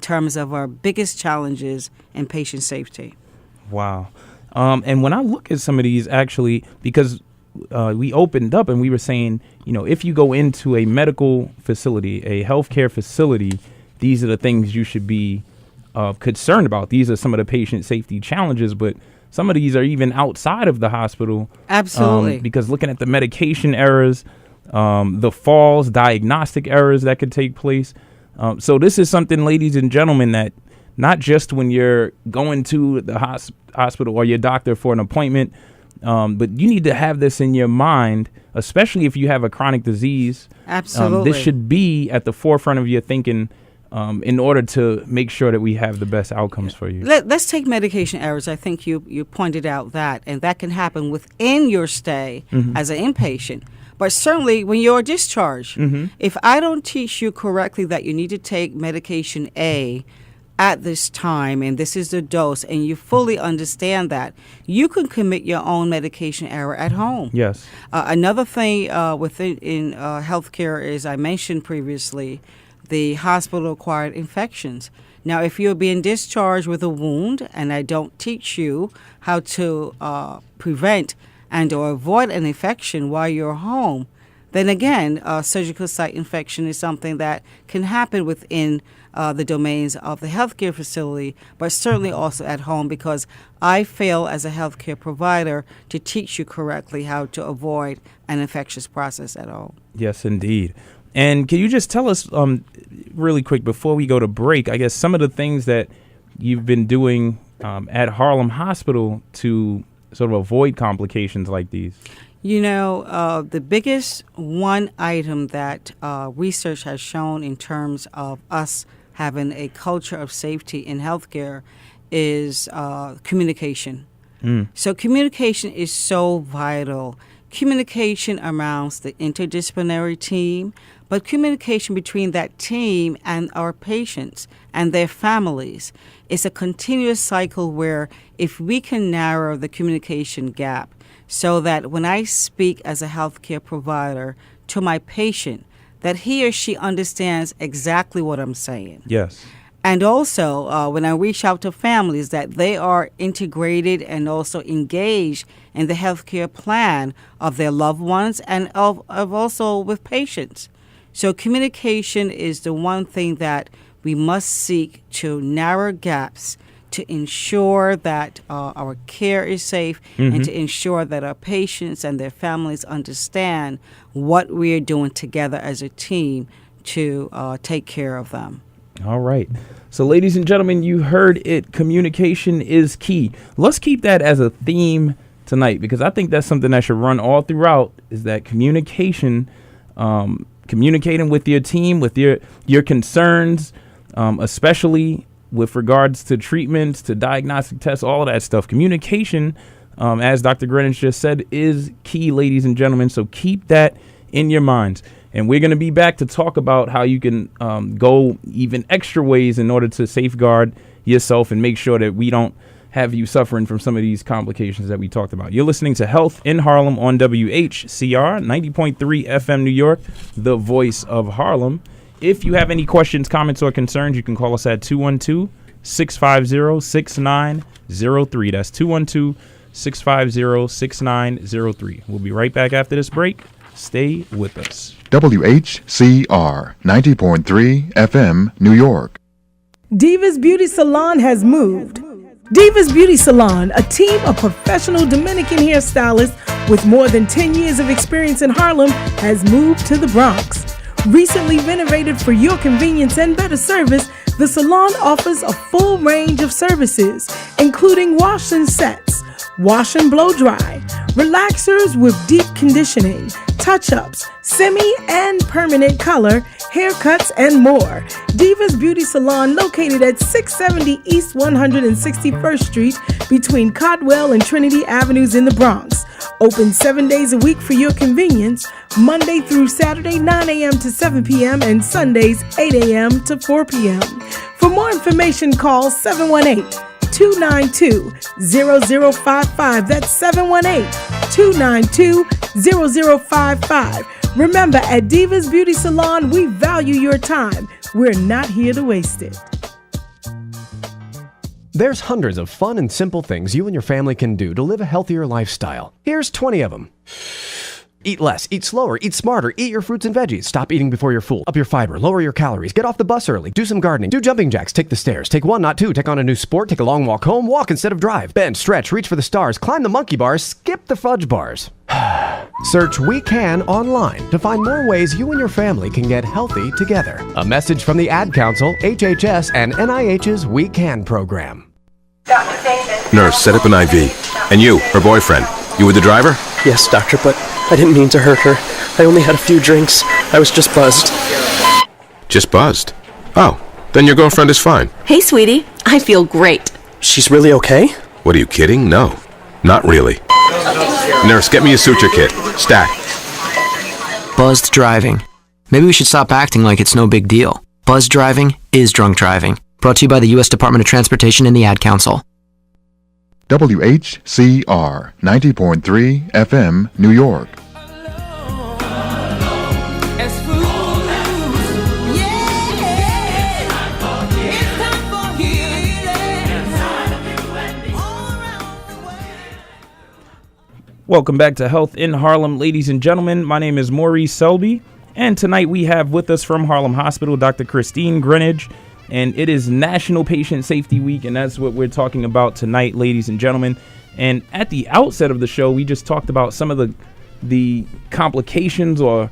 terms of our biggest challenges in patient safety. Wow. And when I look at some of these, actually, because we opened up and we were saying, if you go into a medical facility, a healthcare facility, these are the things you should be concerned about. These are some of the patient safety challenges, but some of these are even outside of the hospital. Absolutely. Because looking at the medication errors, the falls, diagnostic errors that could take place. So this is something, ladies and gentlemen, that not just when you're going to the hospital or your doctor for an appointment, but you need to have this in your mind, especially if you have a chronic disease. Absolutely. This should be at the forefront of your thinking in order to make sure that we have the best outcomes for you. Let's take medication errors. I think you pointed out that, and that can happen within your stay as an inpatient. But certainly when you're discharged, if I don't teach you correctly that you need to take medication A at this time, and this is the dose, and you fully understand that, you can commit your own medication error at home. Yes. Another thing in healthcare is, I mentioned previously, the hospital-acquired infections. Now, if you're being discharged with a wound, and I don't teach you how to prevent and or avoid an infection while you're home, then again, surgical site infection is something that can happen within the domains of the healthcare facility, but certainly also at home, because I fail as a healthcare provider to teach you correctly how to avoid an infectious process at home. Yes, indeed. And can you just tell us really quick before we go to break, I guess some of the things that you've been doing at Harlem Hospital to sort of avoid complications like these? The biggest one item that research has shown in terms of us having a culture of safety in healthcare is communication. So communication is so vital. Communication around the interdisciplinary team, but communication between that team and our patients and their families. It's a continuous cycle where if we can narrow the communication gap so that when I speak as a healthcare provider to my patient, that he or she understands exactly what I'm saying. Yes. And also, when I reach out to families, that they are integrated and also engaged in the healthcare plan of their loved ones and of also with patients. So communication is the one thing that we must seek to narrow gaps to ensure that our care is safe and to ensure that our patients and their families understand what we are doing together as a team to take care of them. All right. So, ladies and gentlemen, you heard it. Communication is key. Let's keep that as a theme tonight, because I think that's something that should run all throughout, is that communication, communicating with your team, with your concerns, especially with regards to treatments, to diagnostic tests, all of that stuff. Communication, as Dr. Greenwich just said, is key, ladies and gentlemen. So keep that in your minds. And we're going to be back to talk about how you can go even extra ways in order to safeguard yourself and make sure that we don't have you suffering from some of these complications that we talked about. You're listening to Health in Harlem on WHCR 90.3 FM New York, the voice of Harlem. If you have any questions, comments, or concerns, you can call us at 212-650-6903. That's 212-650-6903. We'll be right back after this break. Stay with us. WHCR 90.3 FM, New York. Divas Beauty Salon has moved. Divas Beauty Salon, a team of professional Dominican hairstylists with more than 10 years of experience in Harlem, has moved to the Bronx. Recently renovated for your convenience and better service, the salon offers a full range of services, including wash and sets, wash and blow dry, relaxers with deep conditioning, touch-ups, semi and permanent color, haircuts, and more. Divas Beauty Salon, located at 670 East 161st Street between Caldwell and Trinity Avenues in the Bronx. Open 7 days a week for your convenience, Monday through Saturday 9 a.m. to 7 p.m. and Sundays 8 a.m. to 4 p.m. For more information, call 718-292-0055. That's 718-292-0055. Remember, at Divas Beauty Salon, we value your time. We're not here to waste it. There's hundreds of fun and simple things you and your family can do to live a healthier lifestyle. Here's 20 of them. Eat less, eat slower, eat smarter, eat your fruits and veggies. Stop eating before you're full. Up your fiber, lower your calories, get off the bus early, do some gardening, do jumping jacks, take the stairs, take one, not two, take on a new sport, take a long walk home, walk instead of drive, bend, stretch, reach for the stars, climb the monkey bars, skip the fudge bars. Search We Can online to find more ways you and your family can get healthy together. A message from the Ad Council, HHS, and NIH's We Can program. Nurse, set up an IV. And you, her boyfriend, you were the driver? Yes, doctor, but I didn't mean to hurt her. I only had a few drinks. I was just buzzed. Just buzzed? Oh, then your girlfriend is fine. Hey, sweetie. I feel great. She's really okay? What, are you kidding? No, not really. Nurse, get me a suture kit. Stat. Buzzed driving. Maybe we should stop acting like it's no big deal. Buzzed driving is drunk driving. Brought to you by the U.S. Department of Transportation and the Ad Council. WHCR 90.3 FM, New York. Welcome back to Health in Harlem, ladies and gentlemen. My name is Maurice Selby, and tonight we have with us from Harlem Hospital, Dr. Christine Greenidge, and it is National Patient Safety Week, and that's what we're talking about tonight, ladies and gentlemen. And at the outset of the show, we just talked about some of the complications or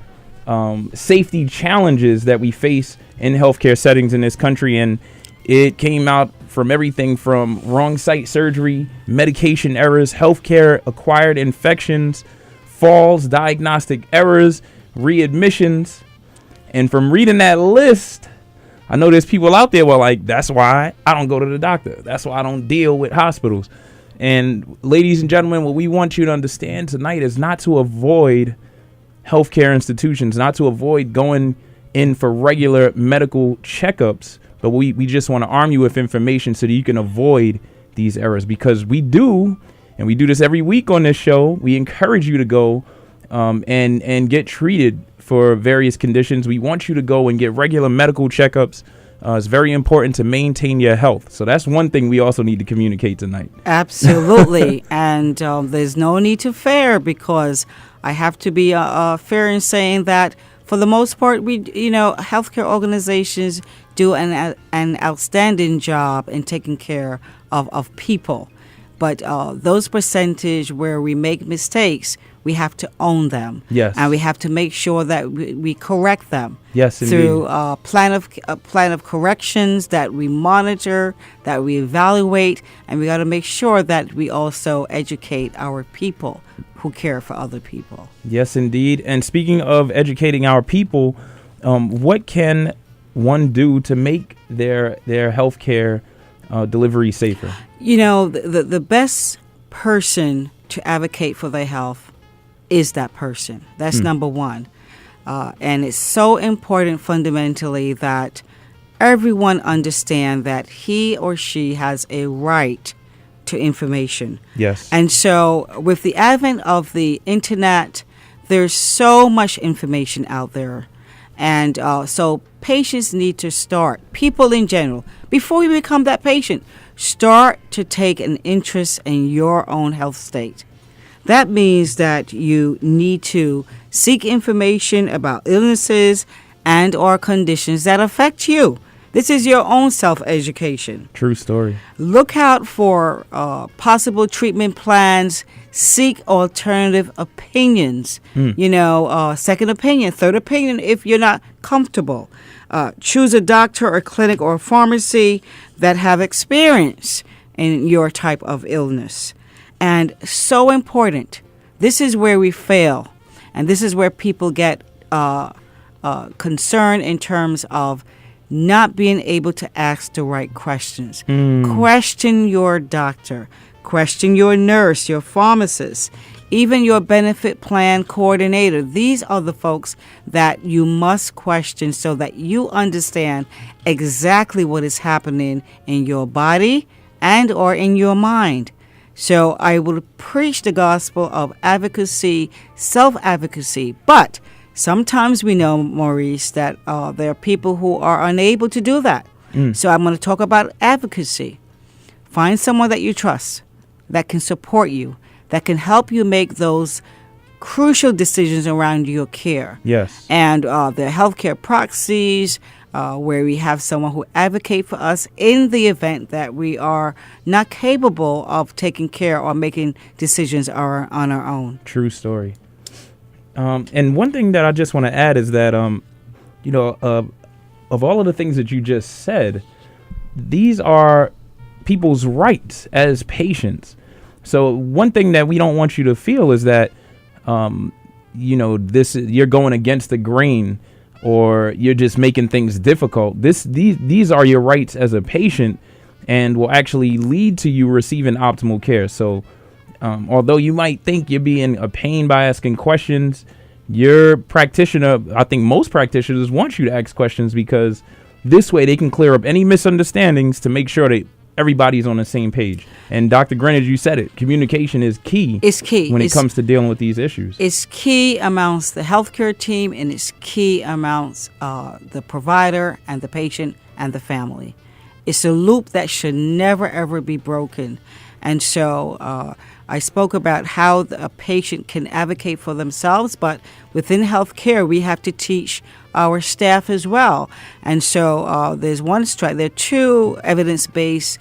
safety challenges that we face in healthcare settings in this country, and it came out from everything from wrong site surgery, medication errors, healthcare acquired infections, falls, diagnostic errors, readmissions. And from reading that list, I know there's people out there who are like, that's why I don't go to the doctor. That's why I don't deal with hospitals. And ladies and gentlemen, what we want you to understand tonight is not to avoid healthcare institutions, not to avoid going in for regular medical checkups, but we just want to arm you with information so that you can avoid these errors, because we do, and we do this every week on this show. We encourage you to go and get treated for various conditions. We want you to go and get regular medical checkups. It's very important to maintain your health. So that's one thing we also need to communicate tonight. Absolutely. And there's no need to fear, because I have to be fair in saying that for the most part, healthcare organizations do an outstanding job in taking care of people. But those percentage where we make mistakes, we have to own them. Yes. And we have to make sure that we correct them. Yes, indeed. Through a plan of corrections that we monitor, that we evaluate, and we got to make sure that we also educate our people who care for other people. Yes, indeed. And speaking of educating our people, what can one do to make their healthcare delivery safer? The best person to advocate for their health is that person. That's number one. And it's so important fundamentally that everyone understand that he or she has a right to information. Yes. And so with the advent of the internet, there's so much information out there. And so patients need to start, people in general, before you become that patient, start to take an interest in your own health state. That means that you need to seek information about illnesses and or conditions that affect you. This is your own self-education. True story. Look out for possible treatment plans. Seek alternative opinions. Second opinion, third opinion if you're not comfortable. Choose a doctor or clinic or pharmacy that have experience in your type of illness. And so important, this is where we fail. And this is where people get concerned in terms of not being able to ask the right questions. Question your doctor, question your nurse, your pharmacist, even your benefit plan coordinator. These are the folks that you must question so that you understand exactly what is happening in your body and or in your mind. So I will preach the gospel of advocacy, self-advocacy, but sometimes we know, Maurice, that there are people who are unable to do that. So I'm going to talk about advocacy. Find someone that you trust, that can support you, that can help you make those crucial decisions around your care. Yes. And the healthcare proxies, where we have someone who advocate for us in the event that we are not capable of taking care or making decisions on our own. True story. And one thing that I just want to add is that, of all of the things that you just said, these are people's rights as patients. So one thing that we don't want you to feel is that, you're going against the grain, or you're just making things difficult. These are your rights as a patient, and will actually lead to you receiving optimal care. So, although you might think you're being a pain by asking questions, your practitioner, I think most practitioners want you to ask questions, because this way they can clear up any misunderstandings to make sure that everybody's on the same page. And Dr. Greenidge, you said it, communication is key. It's key. When it comes to dealing with these issues. It's key amongst the healthcare team, and it's key amongst the provider and the patient and the family. It's a loop that should never, ever be broken. And so I spoke about how a patient can advocate for themselves, but within healthcare, we have to teach our staff as well. And so there are two evidence-based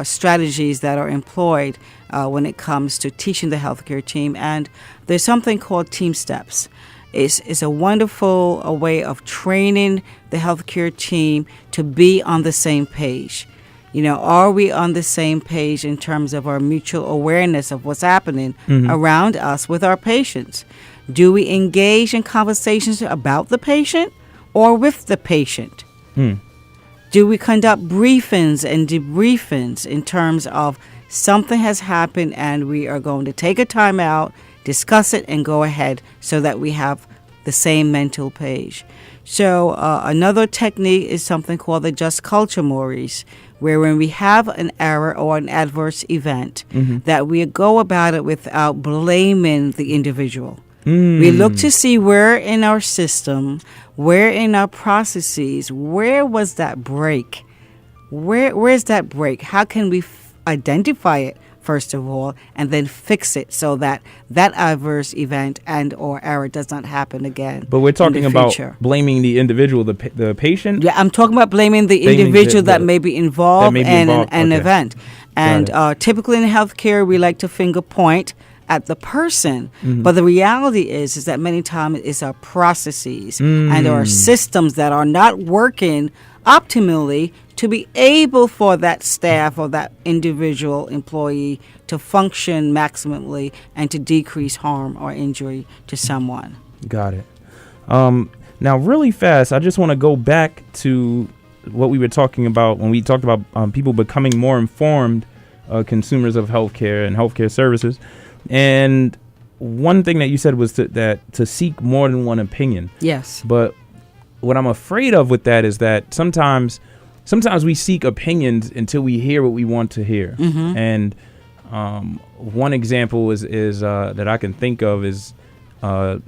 strategies that are employed when it comes to teaching the healthcare team. And there's something called team steps. It's a wonderful way of training the healthcare team to be on the same page. Are we on the same page in terms of our mutual awareness of what's happening around us with our patients? Do we engage in conversations about the patient or with the patient? Do we conduct briefings and debriefings in terms of something has happened and we are going to take a time out, discuss it, and go ahead so that we have the same mental page? So another technique is something called the just culture, Maurice, where when we have an error or an adverse event, that we go about it without blaming the individual. We look to see where in our system, where in our processes, where was that break? Where's that break? How can we identify it, first of all, and then fix it so that that adverse event and or error does not happen again? But we're talking about future. Blaming the individual, the patient? Yeah, I'm talking about blaming the individual that may be involved in an event. And typically in healthcare, we like to finger point at the person. But the reality is that many times it's our processes and our systems that are not working optimally to be able for that staff or that individual employee to function maximally and to decrease harm or injury to someone. Got it. Now, really fast, I just want to go back to what we were talking about when we talked about people becoming more informed consumers of healthcare and healthcare services. And one thing that you said was to seek more than one opinion. Yes. But what I'm afraid of with that is that sometimes we seek opinions until we hear what we want to hear. And one example is that I can think of is the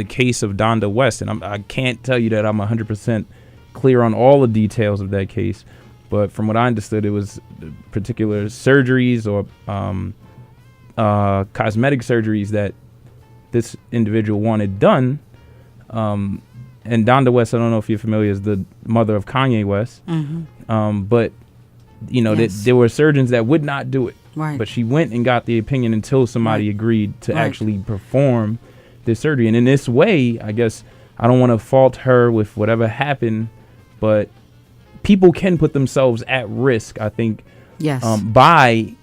case of Donda West. And I can't tell you that I'm 100% clear on all the details of that case. But from what I understood, it was particular surgeries or cosmetic surgeries that this individual wanted done. And Donda West, I don't know if you're familiar, is the mother of Kanye West. But, there were surgeons that would not do it. Right. But she went and got the opinion until somebody agreed to actually perform this surgery. And in this way, I guess I don't want to fault her with whatever happened, but people can put themselves at risk, I think, by,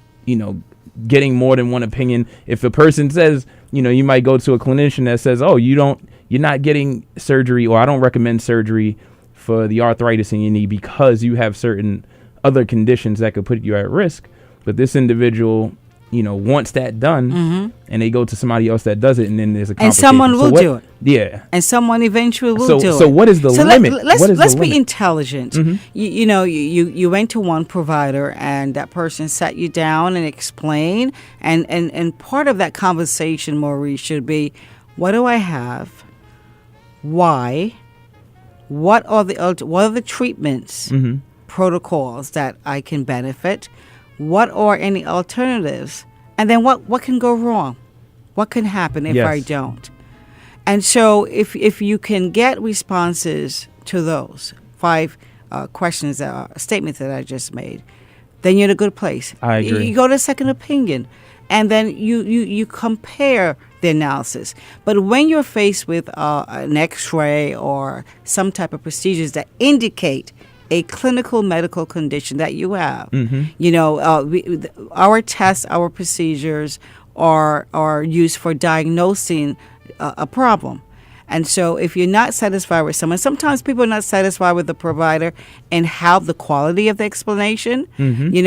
getting more than one opinion. If a person says, you might go to a clinician that says, oh, you're not getting surgery, or I don't recommend surgery for the arthritis in your knee because you have certain other conditions that could put you at risk. But this individual, wants that done, and they go to somebody else that does it, and then there's a complication. And someone will do it. Yeah. And someone eventually will do it. So what is the limit? Let's be intelligent. You went to one provider, and that person sat you down and explained, and part of that conversation, Maurice, should be, what do I have? Why? What are the treatments, protocols that I can benefit? what are any alternatives, and then what can go wrong, what can happen if I don't. And so if you can get responses to those 5 questions, statements that I just made, then you're in a good place. I agree. You go to second opinion, and then you compare the analysis. But when you're faced with an X-ray or some type of procedures that indicate a clinical medical condition that you have, our tests, our procedures are used for diagnosing a problem. And so if you're not satisfied with someone, sometimes people are not satisfied with the provider and how the quality of the explanation.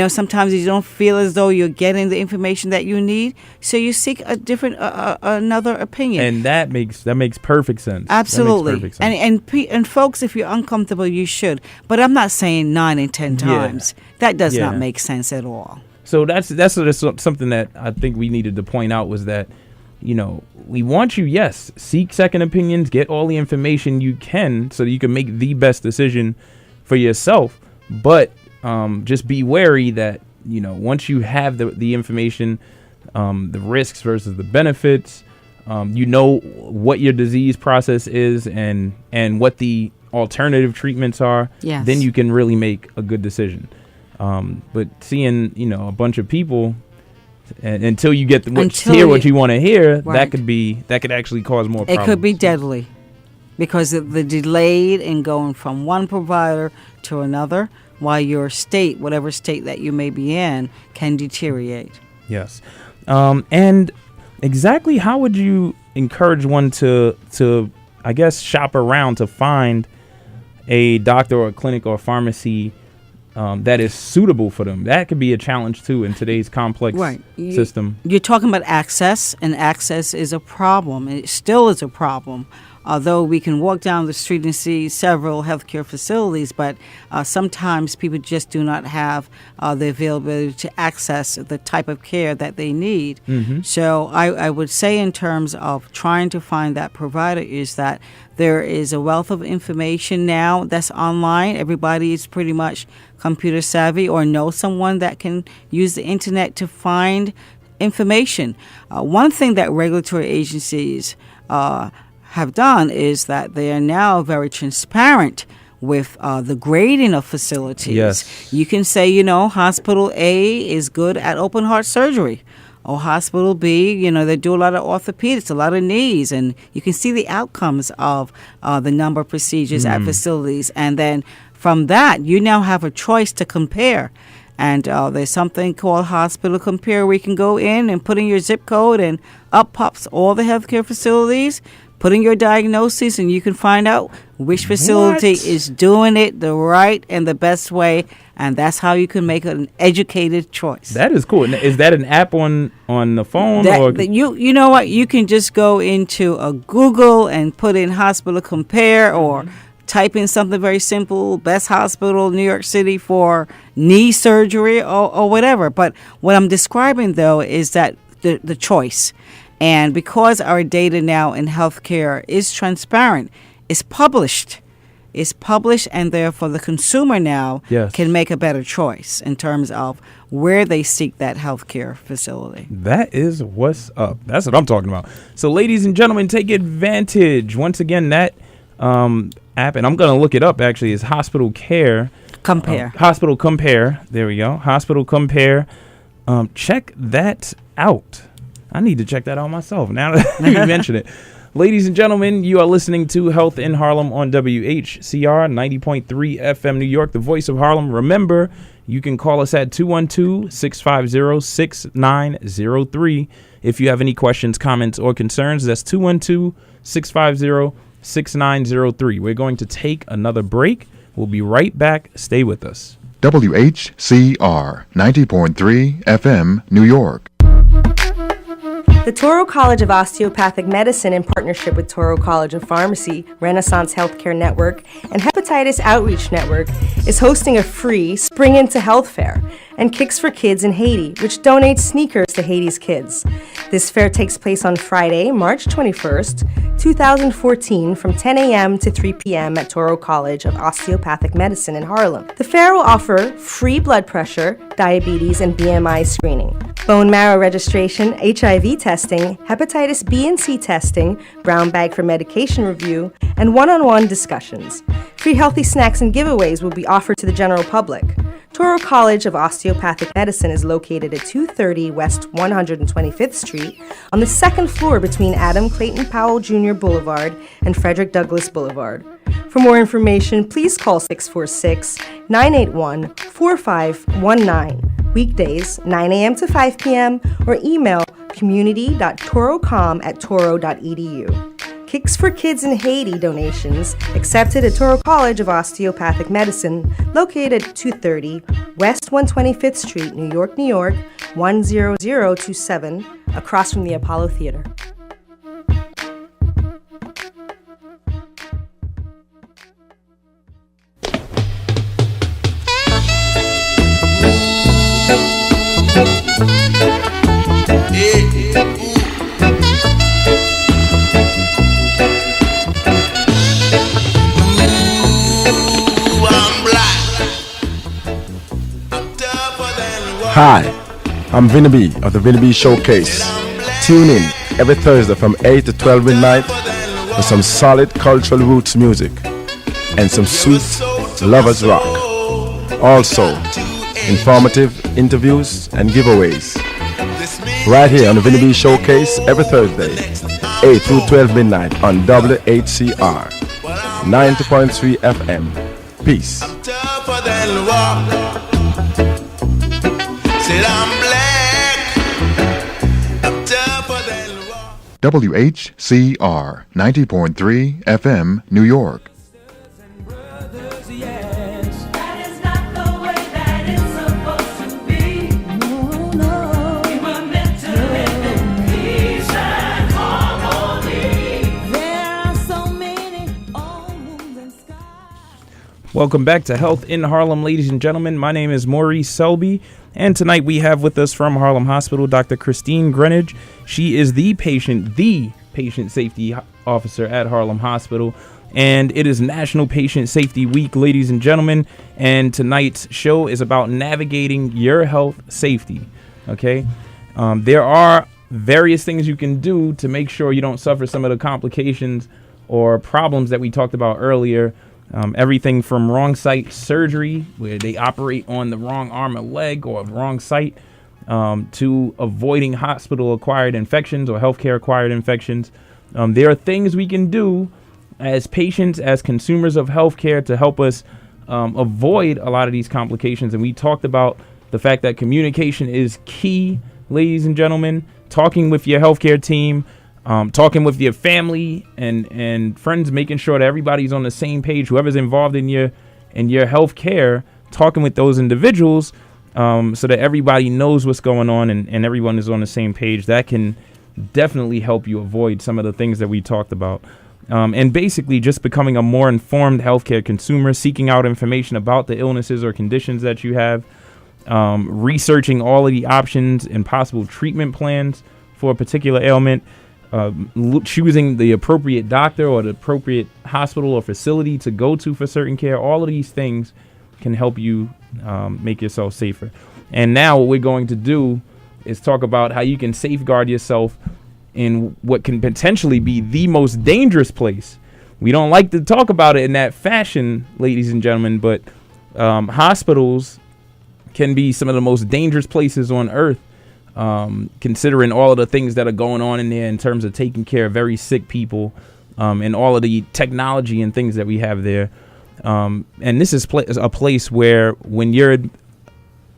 Sometimes you don't feel as though you're getting the information that you need. So you seek a different, another opinion. And that makes perfect sense. Absolutely. That makes perfect sense. And folks, if you're uncomfortable, you should. But I'm not saying 9 and 10 times. That does not make sense at all. So that's something that I think we needed to point out was that, we want you, yes, seek second opinions, get all the information you can so that you can make the best decision for yourself. But just be wary that, once you have the information, the risks versus the benefits, what your disease process is and what the alternative treatments are, then you can really make a good decision. But seeing, a bunch of people until you get hear what you want to hear, that could actually cause more problems. It could be deadly because of the delayed in going from one provider to another while your state, whatever state that you may be in, can deteriorate. Yes. And exactly how would you encourage one to I guess, shop around to find a doctor or a clinic or a pharmacy that is suitable for them? That could be a challenge too in today's complex system. You're talking about access, and access is a problem. It still is a problem. Although we can walk down the street and see several healthcare facilities, but sometimes people just do not have the availability to access the type of care that they need. So I would say in terms of trying to find that provider is that there is a wealth of information now that's online. Everybody is pretty much computer savvy or knows someone that can use the internet to find information. One thing that regulatory agencies have done is that they are now very transparent with the grading of facilities. Yes. You can say, hospital A is good at open heart surgery, or hospital B, they do a lot of orthopedics, a lot of knees, and you can see the outcomes of the number of procedures at facilities. And then from that, you now have a choice to compare. And there's something called Hospital Compare where you can go in and put in your zip code, and up pops all the healthcare facilities. Put in your diagnosis, and you can find out which facility is doing it the right and the best way, and that's how you can make an educated choice. That is cool. Is that an app on the phone? You know what? You can just go into a Google and put in Hospital Compare, or type in something very simple, best hospital, New York City for knee surgery or whatever. But what I'm describing, though, is that the choice. And because our data now in healthcare is transparent, it's published, and therefore the consumer now can make a better choice in terms of where they seek that healthcare facility. That is what's up. That's what I'm talking about. So, ladies and gentlemen, take advantage. Once again, that app, and I'm going to look it up, actually, is Hospital Care. Compare. Hospital Compare. There we go. Hospital Compare. Check that out. I need to check that out myself now that you mention it. Ladies and gentlemen, you are listening to Health in Harlem on WHCR 90.3 FM New York, the voice of Harlem. Remember, you can call us at 212-650-6903 if you have any questions, comments, or concerns. That's 212-650-6903. We're going to take another break. We'll be right back. Stay with us. WHCR 90.3 FM New York. The Toro College of Osteopathic Medicine, in partnership with Toro College of Pharmacy, Renaissance Healthcare Network, and Hepatitis Outreach Network, is hosting a free Spring Into Health Fair and Kicks for Kids in Haiti, which donates sneakers to Haiti's kids. This fair takes place on Friday, March 21st, 2014, from 10 a.m. to 3 p.m. at Toro College of Osteopathic Medicine in Harlem. The fair will offer free blood pressure, diabetes, and BMI screening, bone marrow registration, HIV testing, hepatitis B and C testing, brown bag for medication review, and one-on-one discussions. Free healthy snacks and giveaways will be offered to the general public. Toro College of Osteopathic Medicine is located at 230 West 125th Street on the second floor between Adam Clayton Powell Jr. Boulevard and Frederick Douglass Boulevard. For more information, please call 646-981-4519, weekdays 9 a.m. to 5 p.m., or email community.torocom@toro.edu. Kicks for Kids in Haiti donations accepted at Toro College of Osteopathic Medicine, located at 230 West 125th Street, New York, New York, 10027, across from the Apollo Theater. Hi, I'm Vinny B of the Vinny B Showcase. Tune in every Thursday from 8 to 12 midnight for some solid cultural roots music and some sweet lovers rock. Also, informative interviews and giveaways. Right here on the Vinny B Showcase every Thursday, 8 through 12 midnight on WHCR 90.3 FM. Peace. WHCR 90.3 FM, New York. Welcome back to Health in Harlem, ladies and gentlemen. My name is Maurice Selby, and tonight we have with us from Harlem Hospital, Dr. Christine Greenidge. She is the patient safety officer at Harlem Hospital, and it is National Patient Safety Week, ladies and gentlemen, and tonight's show is about navigating your health safety, okay? There are various things you can do to make sure you don't suffer some of the complications or problems that we talked about earlier. Everything from wrong site surgery, where they operate on the wrong arm or leg or wrong site, to avoiding hospital-acquired infections or healthcare-acquired infections. There are things we can do as patients, as consumers of healthcare, to help us avoid a lot of these complications. And we talked about the fact that communication is key, ladies and gentlemen. Talking with your healthcare team, talking with your family and friends, making sure that everybody's on the same page. Whoever's involved in your health care, talking with those individuals so that everybody knows what's going on and everyone is on the same page. That can definitely help you avoid some of the things that we talked about. And basically just becoming a more informed healthcare consumer, seeking out information about the illnesses or conditions that you have, researching all of the options and possible treatment plans for a particular ailment, choosing the appropriate doctor or the appropriate hospital or facility to go to for certain care. All of these things can help you make yourself safer. And now what we're going to do is talk about how you can safeguard yourself in what can potentially be the most dangerous place. We don't like to talk about it in that fashion, ladies and gentlemen, but hospitals can be some of the most dangerous places on earth. Considering all of the things that are going on in there in terms of taking care of very sick people, and all of the technology and things that we have there. And this is a place where when you're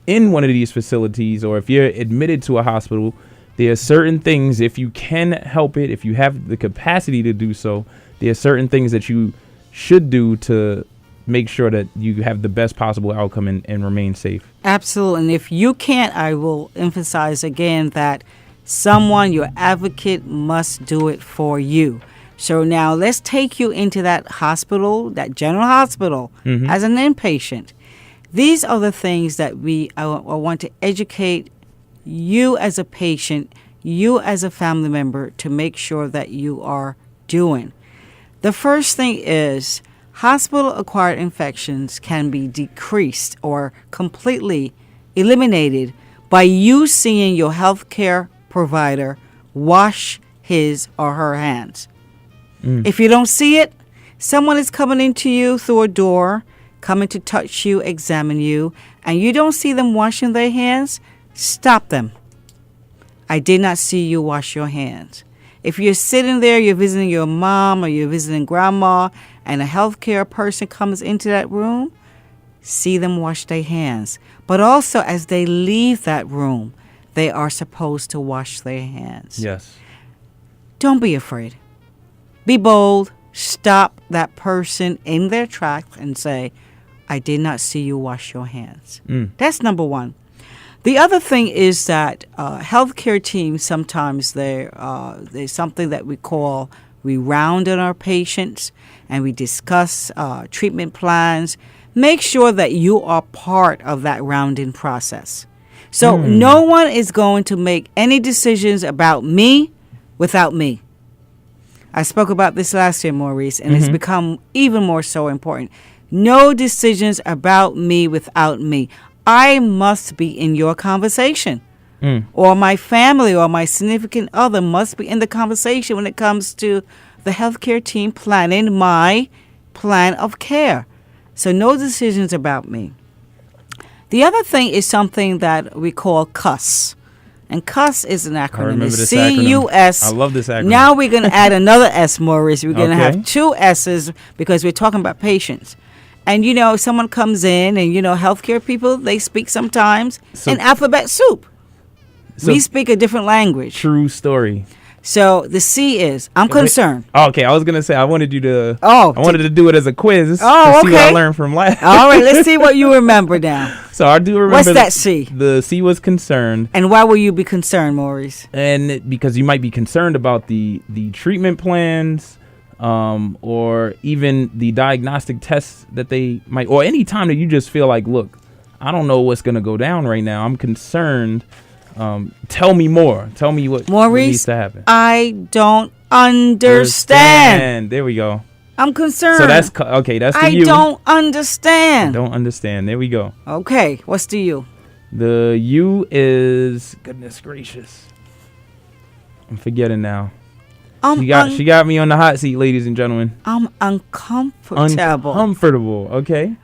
in one of these facilities or if you're admitted to a hospital, there are certain things, if you can help it, if you have the capacity to do so, there are certain things that you should do to make sure that you have the best possible outcome and remain safe. Absolutely. And if you can't, I will emphasize again that Someone, your advocate, must do it for you. So now let's take you into that hospital, that general hospital, as an inpatient. These are the things that I want to educate you as a patient, you as a family member, to make sure that you are doing. The first thing is hospital-acquired infections can be decreased or completely eliminated by you seeing your healthcare provider wash his or her hands. If you don't see it, someone is coming into you through a door, coming to touch you, examine you, and you don't see them washing their hands, stop them. I did not see you wash your hands. If you're sitting there, you're visiting your mom or you're visiting grandma, and a healthcare person comes into that room, see them wash their hands. But also, as they leave that room, they are supposed to wash their hands. Yes. Don't be afraid. Be bold. Stop that person in their tracks and say, I did not see you wash your hands. That's number one. The other thing is that healthcare teams, sometimes there's something that we round on our patients and we discuss treatment plans. Make sure that you are part of that rounding process. So no one is going to make any decisions about me without me. I spoke about this last year, Maurice, and it's become even more so important. No decisions about me without me. I must be in your conversation. Or my family or my significant other must be in the conversation when it comes to the healthcare team planning my plan of care. So no decisions about me. The other thing is something that we call CUS. And CUS is an acronym. It's CUS. I love this acronym. Now we're going to add another S, Maurice. We're going to have two S's because we're talking about patients. And, someone comes in and, healthcare people, they speak sometimes in alphabet soup. We speak a different language. True story. So the C is, I'm concerned. Okay, I was going to say, I wanted you to, I wanted to do it as a quiz to see what I learned from last. All right, let's see what you remember now. So I do remember. What's that C? The C was concerned. And why will you be concerned, Maurice? And because you might be concerned about the treatment plans, or even the diagnostic tests that they might, or any time that you just feel like, look, I don't know what's going to go down right now. I'm concerned. Tell me more. Tell me what needs to happen. I don't understand. There we go. I'm concerned. So that's okay. That's the U. I don't understand. Don't understand. There we go. Okay. What's the U? The U is, goodness gracious, I'm forgetting now. She got me on the hot seat, ladies and gentlemen. I'm uncomfortable. Uncomfortable. Okay.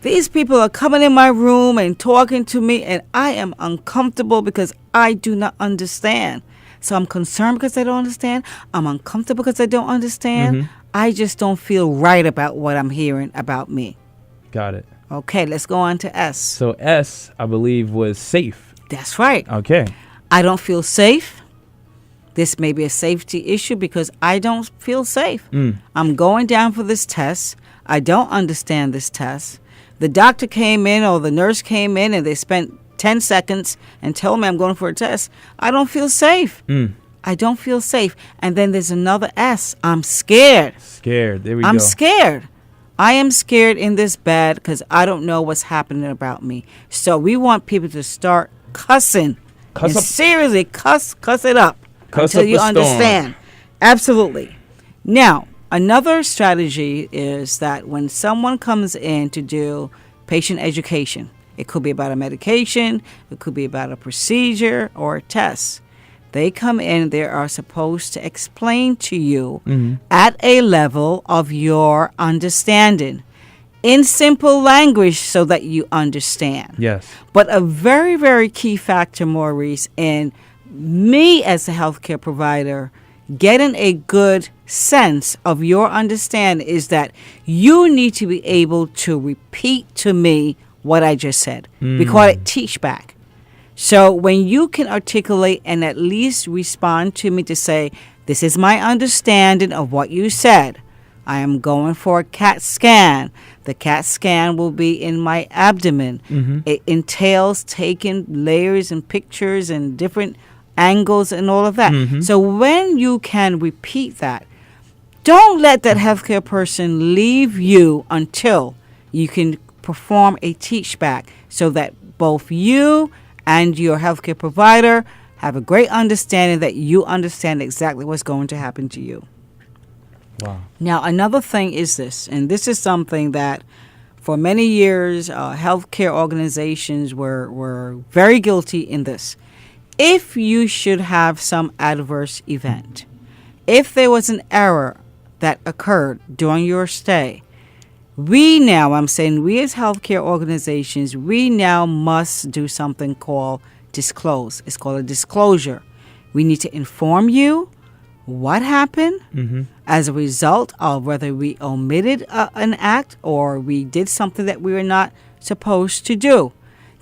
These people are coming in my room and talking to me, and I am uncomfortable because I do not understand. So I'm concerned because I don't understand. I'm uncomfortable because I don't understand. I just don't feel right about what I'm hearing about me. Got it. Okay, let's go on to S. So S, I believe, was safe. That's right. Okay. I don't feel safe. This may be a safety issue because I don't feel safe. I'm going down for this test. I don't understand this test. The doctor came in or the nurse came in and they spent 10 seconds and told me I'm going for a test. I don't feel safe. I don't feel safe. And then there's another S. I'm scared. Scared. There we go. I'm scared. I am scared in this bed because I don't know what's happening about me. So we want people to start cussing. Cuss up. Seriously, cuss it up. Cuss until up you a storm. understand. Absolutely. Now, another strategy is that when someone comes in to do patient education, it could be about a medication, it could be about a procedure or a test. They come in, they are supposed to explain to you at a level of your understanding in simple language so that you understand. Yes. But a very, very key factor, Maurice, in me as a healthcare provider getting a good sense of your understanding is that you need to be able to repeat to me what I just said. We call it teach back. So when you can articulate and at least respond to me to say, this is my understanding of what you said. I am going for a CAT scan. The CAT scan will be in my abdomen. It entails taking layers and pictures and different angles and all of that. So when you can repeat that, don't let that healthcare person leave you until you can perform a teach back so that both you and your healthcare provider have a great understanding that you understand exactly what's going to happen to you. Wow. Now, another thing is this, and this is something that for many years, healthcare organizations were very guilty in this. If you should have some adverse event, if there was an error that occurred during your stay, we as healthcare organizations, we now must do something called disclose. It's called a disclosure. We need to inform you what happened as a result of whether we omitted an act or we did something that we were not supposed to do.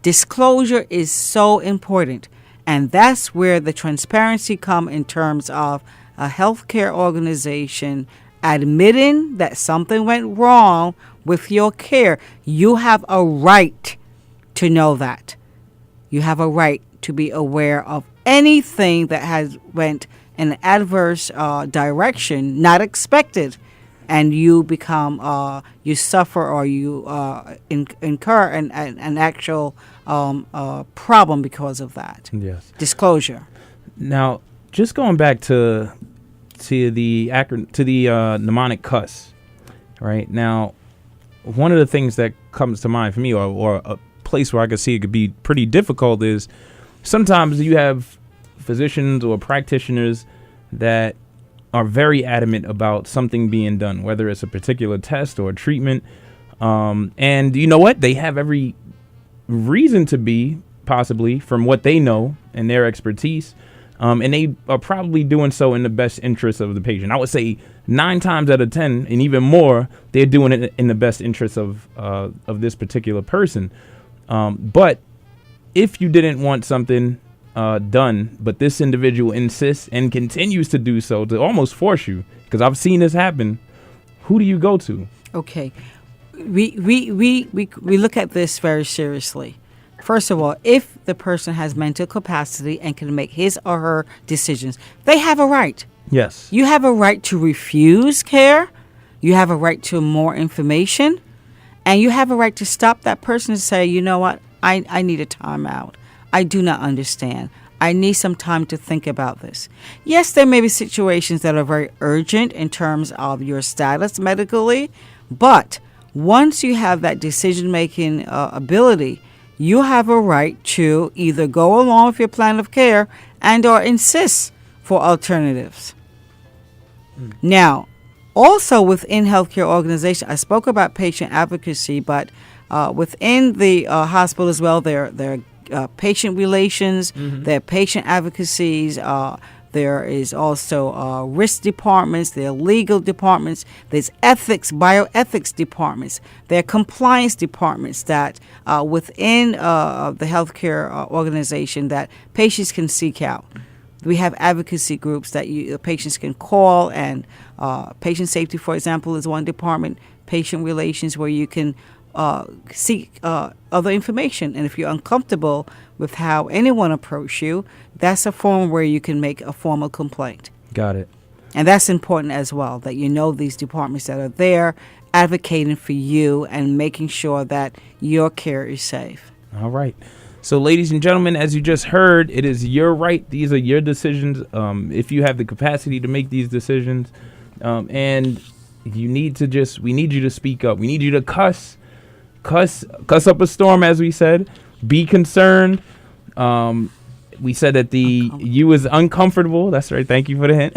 Disclosure is so important, and that's where the transparency comes in terms of a healthcare organization admitting that something went wrong with your care. You have a right to know that. You have a right to be aware of anything that has went in an adverse direction, not expected, and you become, you suffer or you incur an actual problem because of that. Yes. Disclosure. Now, just going back to the mnemonic cuss, right? Now, one of the things that comes to mind for me, or a place where I could see it could be pretty difficult, is sometimes you have physicians or practitioners that are very adamant about something being done, whether it's a particular test or a treatment. And you know what? They have every reason to be, possibly, from what they know and their expertise. And they are probably doing so in the best interest of the patient. I would say 9 times out of 10, and even more, they're doing it in the best interest of this particular person. But if you didn't want something done, but this individual insists and continues to do so, to almost force you, because I've seen this happen, who do you go to? Okay. We look at this very seriously. First of all, if the person has mental capacity and can make his or her decisions, they have a right. Yes. You have a right to refuse care. You have a right to more information. And you have a right to stop that person and say, you know what, I need a timeout. I do not understand. I need some time to think about this. Yes, there may be situations that are very urgent in terms of your status medically, but once you have that decision-making ability, you have a right to either go along with your plan of care and or insist for alternatives. Now, also within healthcare organizations, I spoke about patient advocacy, but within the hospital as well, there are patient relations, there are patient advocacies, there is also risk departments, there are legal departments, there's ethics, bioethics departments, there are compliance departments that within the healthcare organization that patients can seek out. We have advocacy groups that patients can call, and patient safety, for example, is one department. Patient relations, where you can seek other information. And if you're uncomfortable with how anyone approach you, that's a form where you can make a formal complaint. Got it. And that's important as well, that you know these departments that are there advocating for you and making sure that your care is safe. All right. So, ladies and gentlemen, as you just heard, it is your right. These are your decisions. If you have the capacity to make these decisions, and you need to we need you to speak up. We need you to cuss up a storm, as we said. Be concerned. We said that the U is uncomfortable. That's right. Thank you for the hint.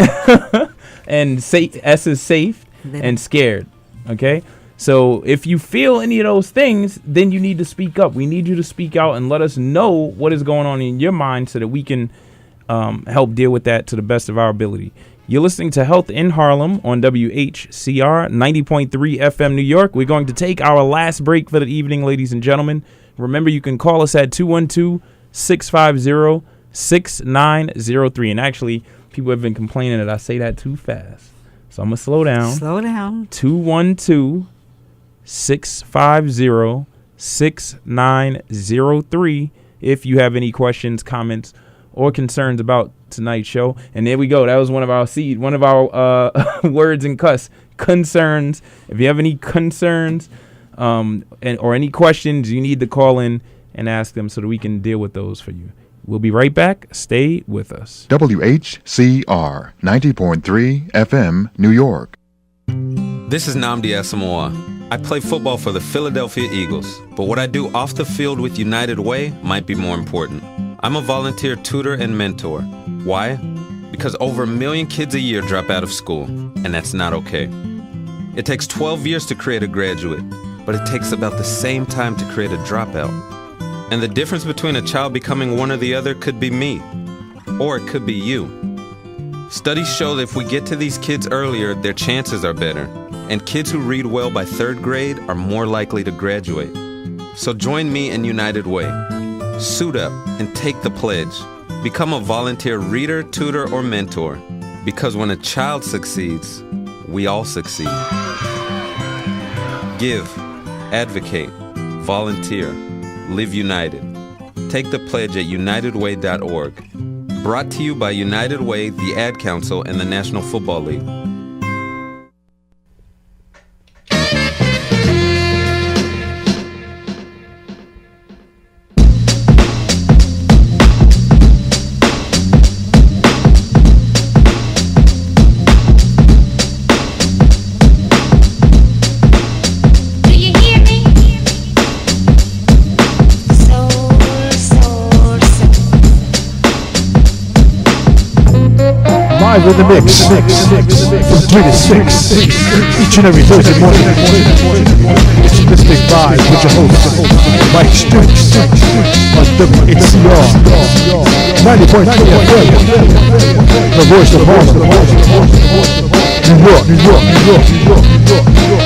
And S is safe and scared. Okay. So if you feel any of those things, then you need to speak up. We need you to speak out and let us know what is going on in your mind so that we can help deal with that to the best of our ability. You're listening to Health in Harlem on WHCR 90.3 FM New York. We're going to take our last break for the evening, ladies and gentlemen. Remember, you can call us at 212-650-6903. And actually, people have been complaining that I say that too fast. So I'm going to slow down. Slow down. 212-650-6903 if you have any questions, comments, or concerns about tonight's show. And there we go. That was one of our words in cuss, concerns. If you have any concerns or any questions, you need to call in and ask them so that we can deal with those for you. We'll be right back. Stay with us. WHCR 90.3 FM, New York. This is Nnamdi Asamoah. I play football for the Philadelphia Eagles, but what I do off the field with United Way might be more important. I'm a volunteer tutor and mentor. Why? Because over 1 million kids a year drop out of school, and that's not okay. It takes 12 years to create a graduate, but it takes about the same time to create a dropout. And the difference between a child becoming one or the other could be me, or it could be you. Studies show that if we get to these kids earlier, their chances are better, and kids who read well by 3rd grade are more likely to graduate. So join me in United Way. Suit up and take the pledge. Become a volunteer reader, tutor, or mentor, because when a child succeeds, we all succeed. Give, advocate, volunteer, live united. Take the pledge at unitedway.org. Brought to you by United Way, the Ad Council, and the National Football League. Live in the mix, from 3 to 6, each and every Thursday morning. It's Mystic Vibes with your host, Mike Stoops, on WHCR 90.3 FM, the voice of Harlem, New York, New York, New York, New York, New York, New York.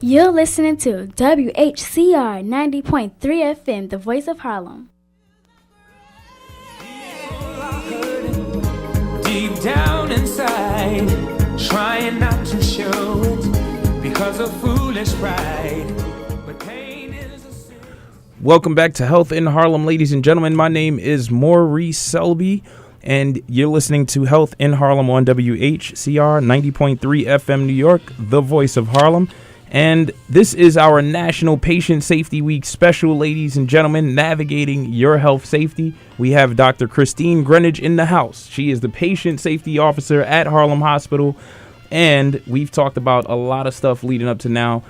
You're listening to WHCR 90.3 FM, the voice of Harlem. Deep down inside, trying not to show it because of foolish pride. But pain is a sin. Welcome back to Health in Harlem, ladies and gentlemen. My name is Maurice Selby, and you're listening to Health in Harlem on WHCR 90.3 FM, New York, the voice of Harlem. And this is our National Patient Safety Week special, ladies and gentlemen, navigating your health safety. We have Dr. Christine Greenidge in the house. She is the Patient Safety Officer at Harlem Hospital, and we've talked about a lot of stuff leading up to now.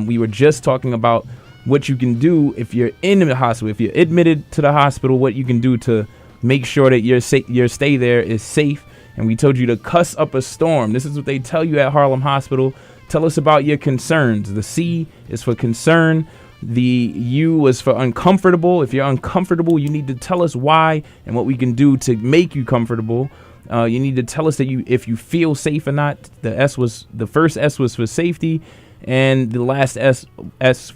We were just talking about what you can do if you're in the hospital, if you're admitted to the hospital, what you can do to make sure that your stay there is safe. And we told you to cuss up a storm. This is what they tell you at Harlem Hospital. Tell us about your concerns. The C is for concern. The U is for uncomfortable. If you're uncomfortable, you need to tell us why and what we can do to make you comfortable. You need to tell us that if you feel safe or not. The first S was for safety, and the last S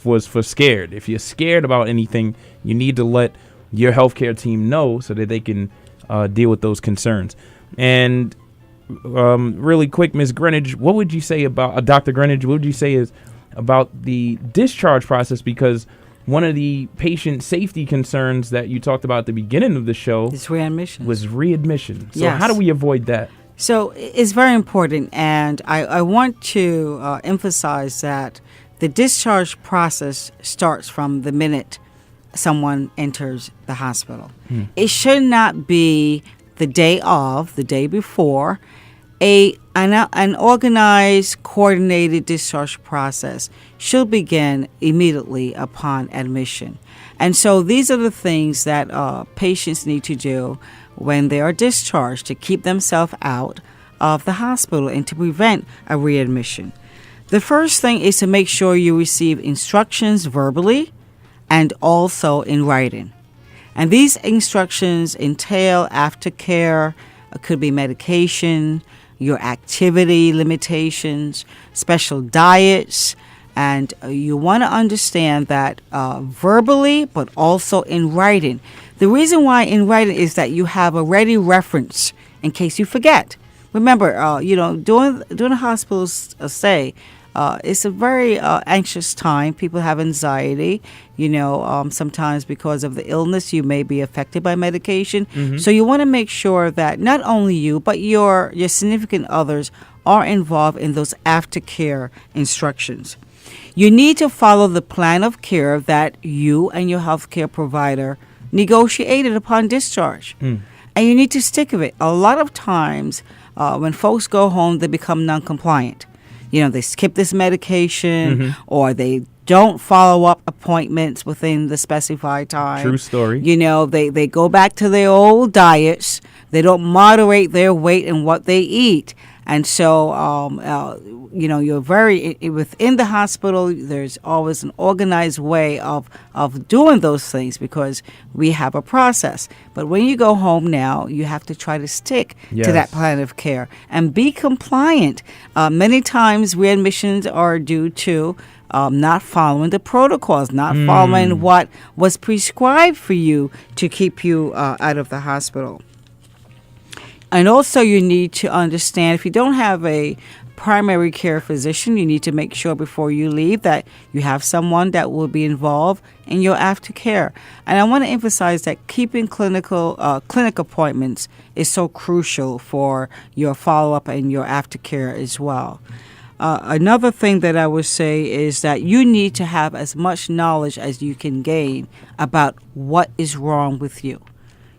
was for scared. If you're scared about anything, you need to let your healthcare team know so that they can deal with those concerns. And really quick, Ms. Greenidge, what would you say about Dr. Greenidge? What would you say is about the discharge process? Because one of the patient safety concerns that you talked about at the beginning of the show is readmission. Was readmission. So yes. How do we avoid that? So it's very important, and I want to emphasize that the discharge process starts from the minute someone enters the hospital. It should not be the day of, the day before. An organized, coordinated discharge process should begin immediately upon admission. And so these are the things that patients need to do when they are discharged to keep themselves out of the hospital and to prevent a readmission. The first thing is to make sure you receive instructions verbally and also in writing. And these instructions entail aftercare, could be medication, your activity limitations, special diets, and you want to understand that verbally, but also in writing. The reason why in writing is that you have a ready reference in case you forget. Remember, during a hospital stay, it's a very anxious time. People have anxiety. Sometimes because of the illness, you may be affected by medication. Mhm. So you want to make sure that not only you, but your significant others are involved in those aftercare instructions. You need to follow the plan of care that you and your healthcare provider negotiated upon discharge. Mm. And you need to stick with it. A lot of times when folks go home, they become non-compliant. They skip this medication Mhm. or they don't follow up appointments within the specified time. True story. They go back to their old diets. They don't moderate their weight and what they eat. And so, you're very within the hospital. There's always an organized way of doing those things because we have a process. But when you go home now, you have to try to stick Yes. to that plan of care and be compliant. Many times, readmissions are due to not following the protocols, not following what was prescribed for you to keep you out of the hospital. And also you need to understand if you don't have a primary care physician, you need to make sure before you leave that you have someone that will be involved in your aftercare. And I want to emphasize that keeping clinic appointments is so crucial for your follow-up and your aftercare as well. Another thing that I would say is that you need to have as much knowledge as you can gain about what is wrong with you,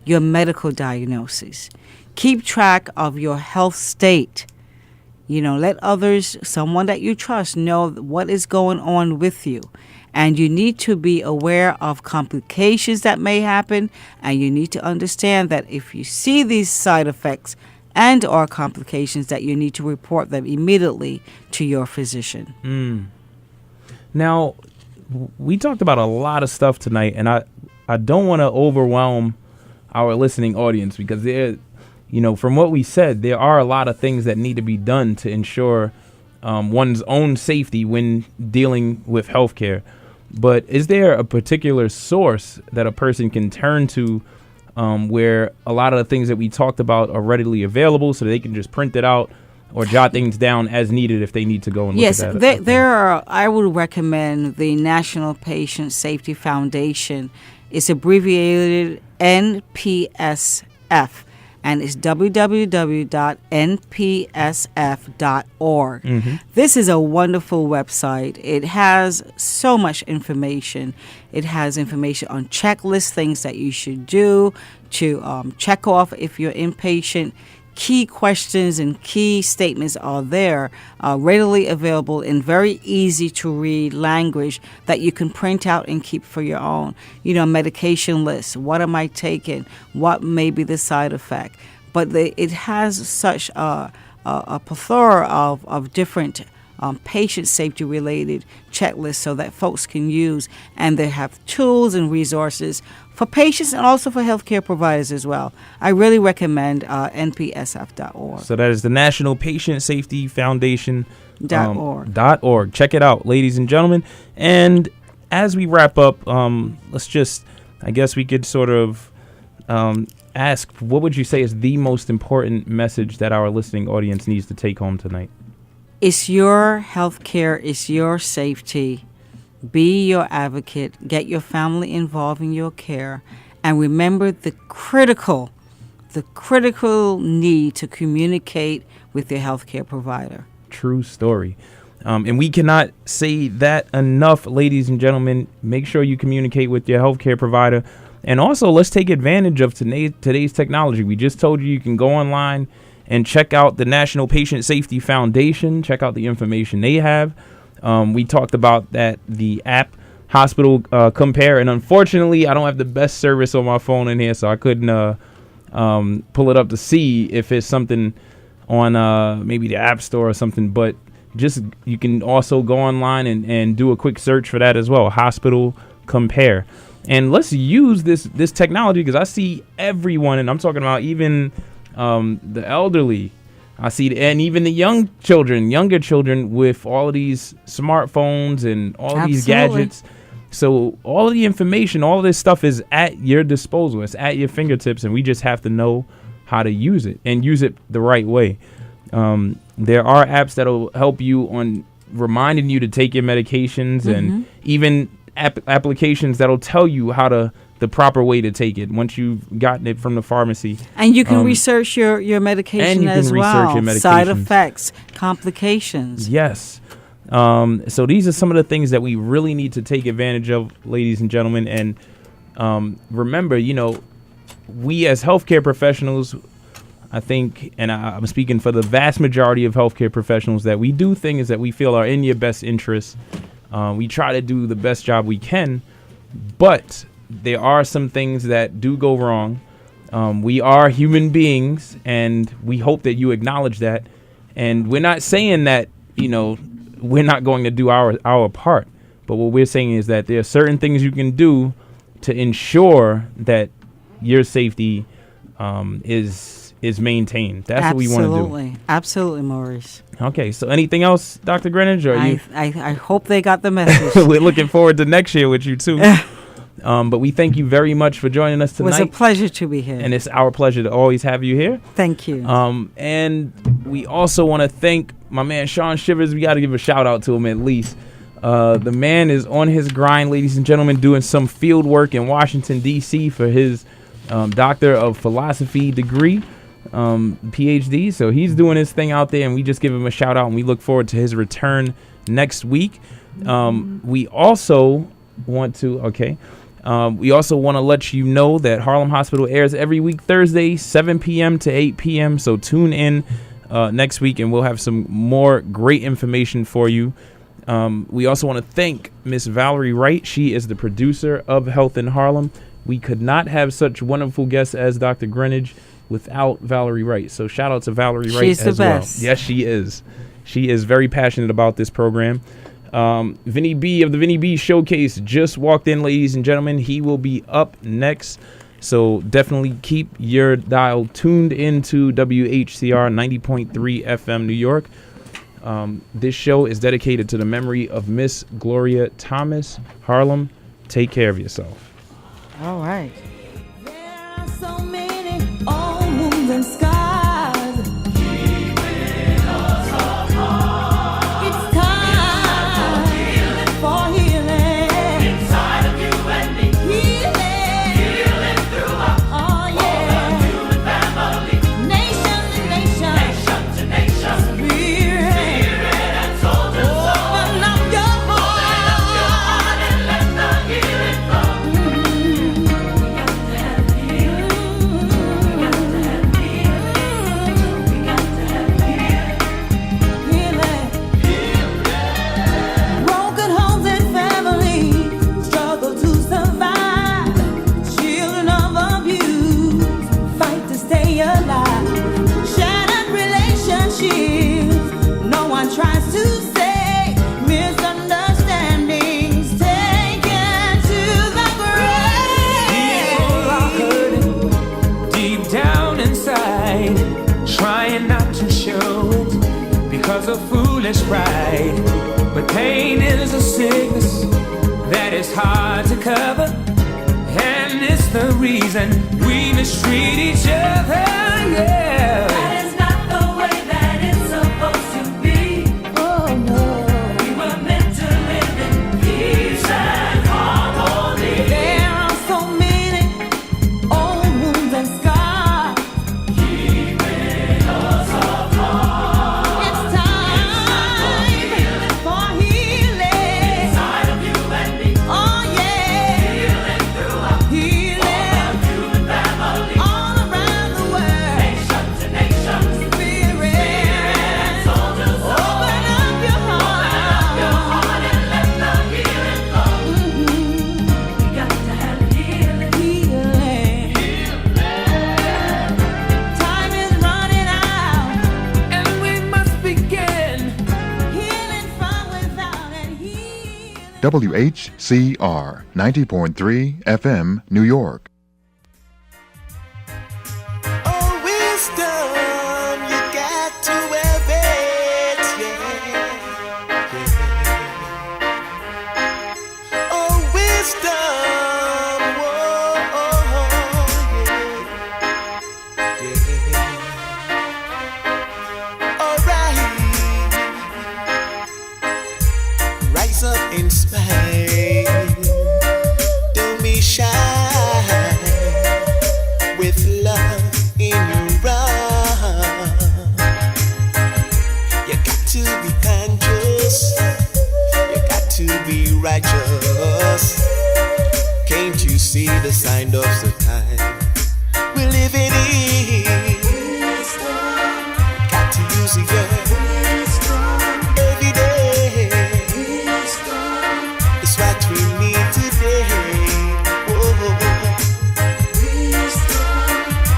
your medical diagnosis. Keep track of your health state. Let others, someone that you trust, know what is going on with you. And you need to be aware of complications that may happen. And you need to understand that if you see these side effects and or complications, that you need to report them immediately to your physician. Now, we talked about a lot of stuff tonight, and I don't want to overwhelm our listening audience because from what we said, there are a lot of things that need to be done to ensure one's own safety when dealing with healthcare. But is there a particular source that a person can turn to where a lot of the things that we talked about are readily available so they can just print it out or jot things down as needed if they need to go and look at that? Yes, I would recommend the National Patient Safety Foundation. It's abbreviated NPSF. And it's www.npsf.org. Mhm. This is a wonderful website. It has so much information. It has information on checklist things that you should do to check off if you're inpatient. Key questions and key statements are there, readily available in very easy to read language that you can print out and keep for your own. Medication lists. What am I taking? What may be the side effect? But it has such a plethora of different patient safety related checklists so that folks can use, and they have tools and resources for patients and also for healthcare providers as well. I really recommend npsf.org. So that is the National Patient Safety Foundation .org. Check it out, ladies and gentlemen. And as we wrap up, let's just, I guess we could sort of ask, what would you say is the most important message that our listening audience needs to take home tonight? It's your health care. It's your safety. Be your advocate. Get your family involved in your care. And remember the critical need to communicate with your healthcare provider. True story. And we cannot say that enough, ladies and gentlemen. Make sure you communicate with your healthcare provider. And also, let's take advantage of today's technology. We just told you can go online and check out the National Patient Safety Foundation. Check out the information they have. We talked about the app Hospital Compare. And unfortunately, I don't have the best service on my phone in here, so I couldn't pull it up to see if it's something on maybe the App Store or something. But just you can also go online and do a quick search for that as well. Hospital Compare. And let's use this technology because I see everyone, and I'm talking about even the elderly. I see, and even the younger children with all of these smartphones and all of these gadgets. So all of the information, all of this stuff is at your disposal. It's at your fingertips, and we just have to know how to use it and use it the right way. There are apps that'll help you on reminding you to take your medications, and even applications that'll tell you how to the proper way to take it once you've gotten it from the pharmacy. And you can research your medication as well. Side effects, complications. Yes. So these are some of the things that we really need to take advantage of, ladies and gentlemen. And remember, we as healthcare professionals, I think, and I'm speaking for the vast majority of healthcare professionals, that we do things that we feel are in your best interest. We try to do the best job we can, but there are some things that do go wrong. We are human beings, and we hope that you acknowledge that. And we're not saying that, we're not going to do our part. But what we're saying is that there are certain things you can do to ensure that your safety is maintained. That's what we want to do. Absolutely, Maurice. Okay, so anything else, Dr. Greenwich? Or I hope they got the message. We're looking forward to next year with you, too. But we thank you very much for joining us tonight. It was a pleasure to be here. And it's our pleasure to always have you here. Thank you. And we also want to thank my man, Sean Shivers. We got to give a shout out to him at least. The man is on his grind, ladies and gentlemen, doing some field work in Washington, D.C. for his Doctor of Philosophy degree, PhD. So he's doing his thing out there, and we just give him a shout out, and we look forward to his return next week. We also want to, let you know that Harlem Hospital airs every week Thursday, 7 p.m. to 8 p.m. So tune in next week, and we'll have some more great information for you. We also want to thank Miss Valerie Wright. She is the producer of Health in Harlem. We could not have such wonderful guests as Dr. Greenwich without Valerie Wright. So shout out to Valerie Wright as well. She's the best. Yes, she is. She is very passionate about this program. Vinny B of the Vinny B Showcase just walked in, ladies and gentlemen. He will be up next. So definitely keep your dial tuned into WHCR 90.3 FM New York. This show is dedicated to the memory of Miss Gloria Thomas. Harlem, take care of yourself. All right. There are so many old moons and skies. Keeping us apart. It's time for healing. Inside of you and me. Healing through us. Oh, yeah. For the human family. Nation to nation. Nation to nation. Spirit and soul to soul. Open up your heart and let the healing flow. Broken homes and families struggle to survive. Children of abuse fight to stay alive. Shattered relationships, no one tries to say. Misunderstandings taken to the grave. People are hurting deep down inside, trying not to show it because of foolish pride. But pain is a sickness that is hard to cover, and it's the reason we mistreat each other. Yeah. That is not the way that it's supposed to be. Oh no. We were meant to live in peace and harmony. There are so many old wounds and scars. Keeping us apart. It's time for healing. Inside of you and me. Oh yeah. Healing through us. Healing. For the human family. All around the world. Nation to nation. Spirit and soul to soul. Open up your heart and let the healing flow. We got to have healing. Time is running out, and we must begin healing from without and healing. WHCR 90.3 FM, New York. Oh, wisdom, you got to have it, yeah. Oh, wisdom. kind of the time we're living in. Got to use it every day. It's what we need today. Whoa.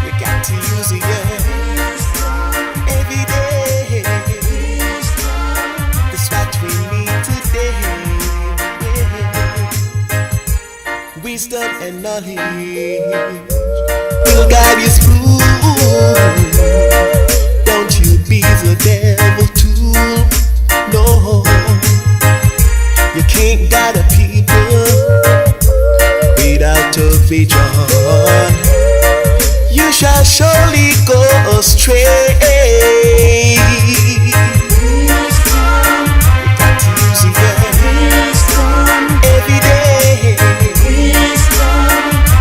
You got to use it every day. It's what we need today. Wisdom and knowledge will guide you through. Don't you be the devil tool. No, you can't guide a people without a vision. You shall surely go astray. Every day,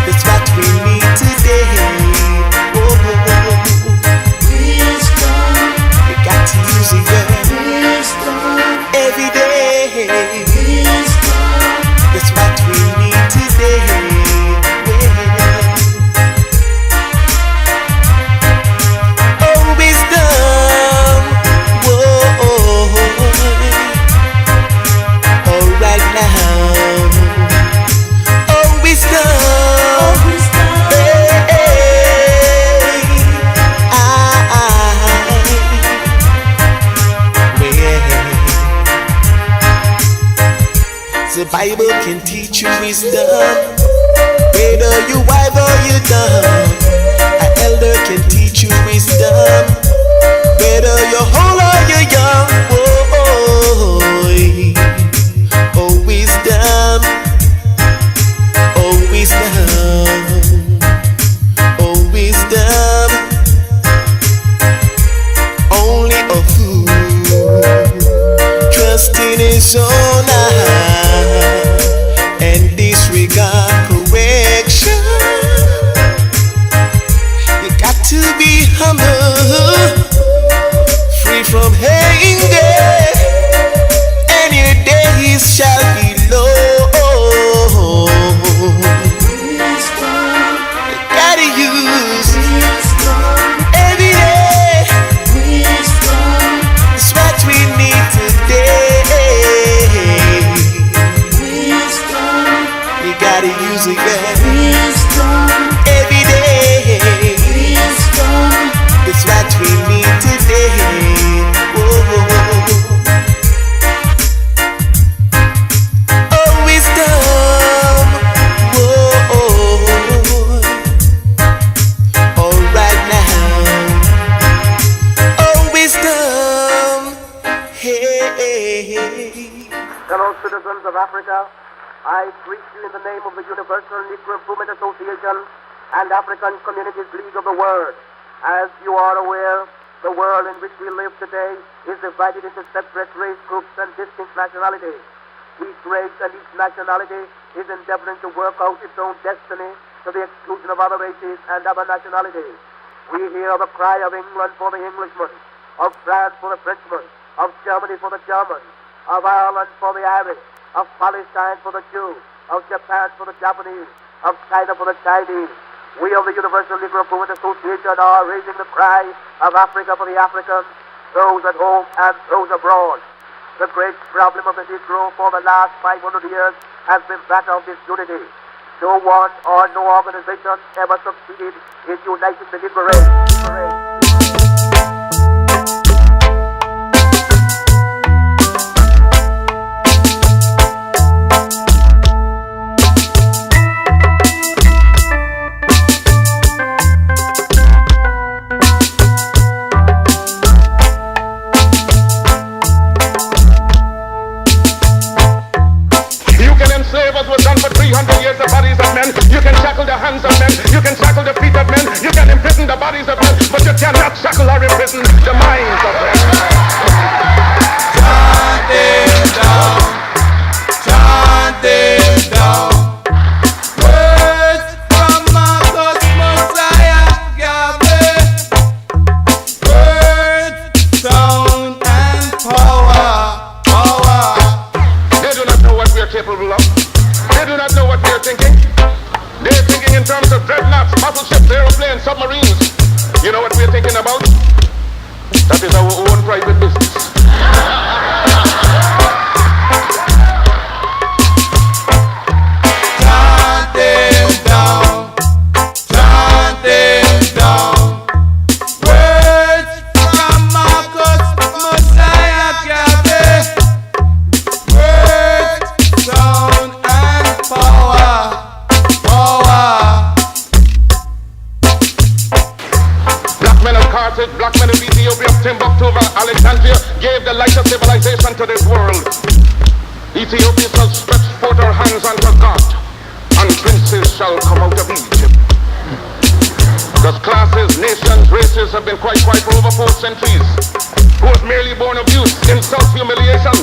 that's what we need today. Oh, we got to use it every day. That's what we need today. Oh, wisdom, whoa, all right now. Oh, wisdom, hey, the Bible can teach you wisdom, whether you wise or you dumb. An elder can teach you wisdom, whether you're old or you're young. Oh, wisdom, oh, wisdom, oh, wisdom. Only a fool trust in his own eye and disregard correction. You got to be humble, free from anger, and your days shall be low. You gotta use every day. It's what we need today. You gotta use it every day. It's what we need today. Whoa. Oh, wisdom, whoa. All right now. Oh, wisdom, hey. Fellow citizens of Africa, I greet you in the name of the Universal Negro Improvement Association and African Communities League of the World. As you are aware, the world in which we live today is divided into separate race groups and distinct nationalities. Each race and each nationality is endeavoring to work out its own destiny to the exclusion of other races and other nationalities. We hear the cry of England for the Englishman, of France for the Frenchman, of Germany for the German, of Ireland for the Irish, of Palestine for the Jew, of Japan for the Japanese, of China for the Chinese. We of the Universal Negro Improvement Association are raising the cry of Africa for the Africans, those at home and those abroad. The great problem of the Negro for the last 500 years has been that of disunity. No one or no organization ever succeeded in uniting the Negro race. Was done for 300 years, the bodies of men. You can shackle the hands of men, you can shackle the feet of men, you can imprison the bodies of men, but you cannot shackle or imprison the minds of men. Chant them down, chant them down. Words from Marcus Messiah Gabby. Words, sound and power, power. They do not know what we are capable of. They do not know what we are thinking. They're thinking in terms of dreadnoughts, battleships, aeroplanes, submarines. You know what we're thinking about? That is our own private business. Chant them down, chant them down. Words from Marcus, Messiah, Yahweh. Words, sound and power, power. Black men of Carthage, black men of Ethiopia, Timbuktu, Alexandria gave the light of civilization to this world. Ethiopia shall stretch forth her hands unto God, and princes shall come out of Egypt. Because classes, nations, races have been quite for over 4 centuries. Who was merely born of use, insult, humiliation,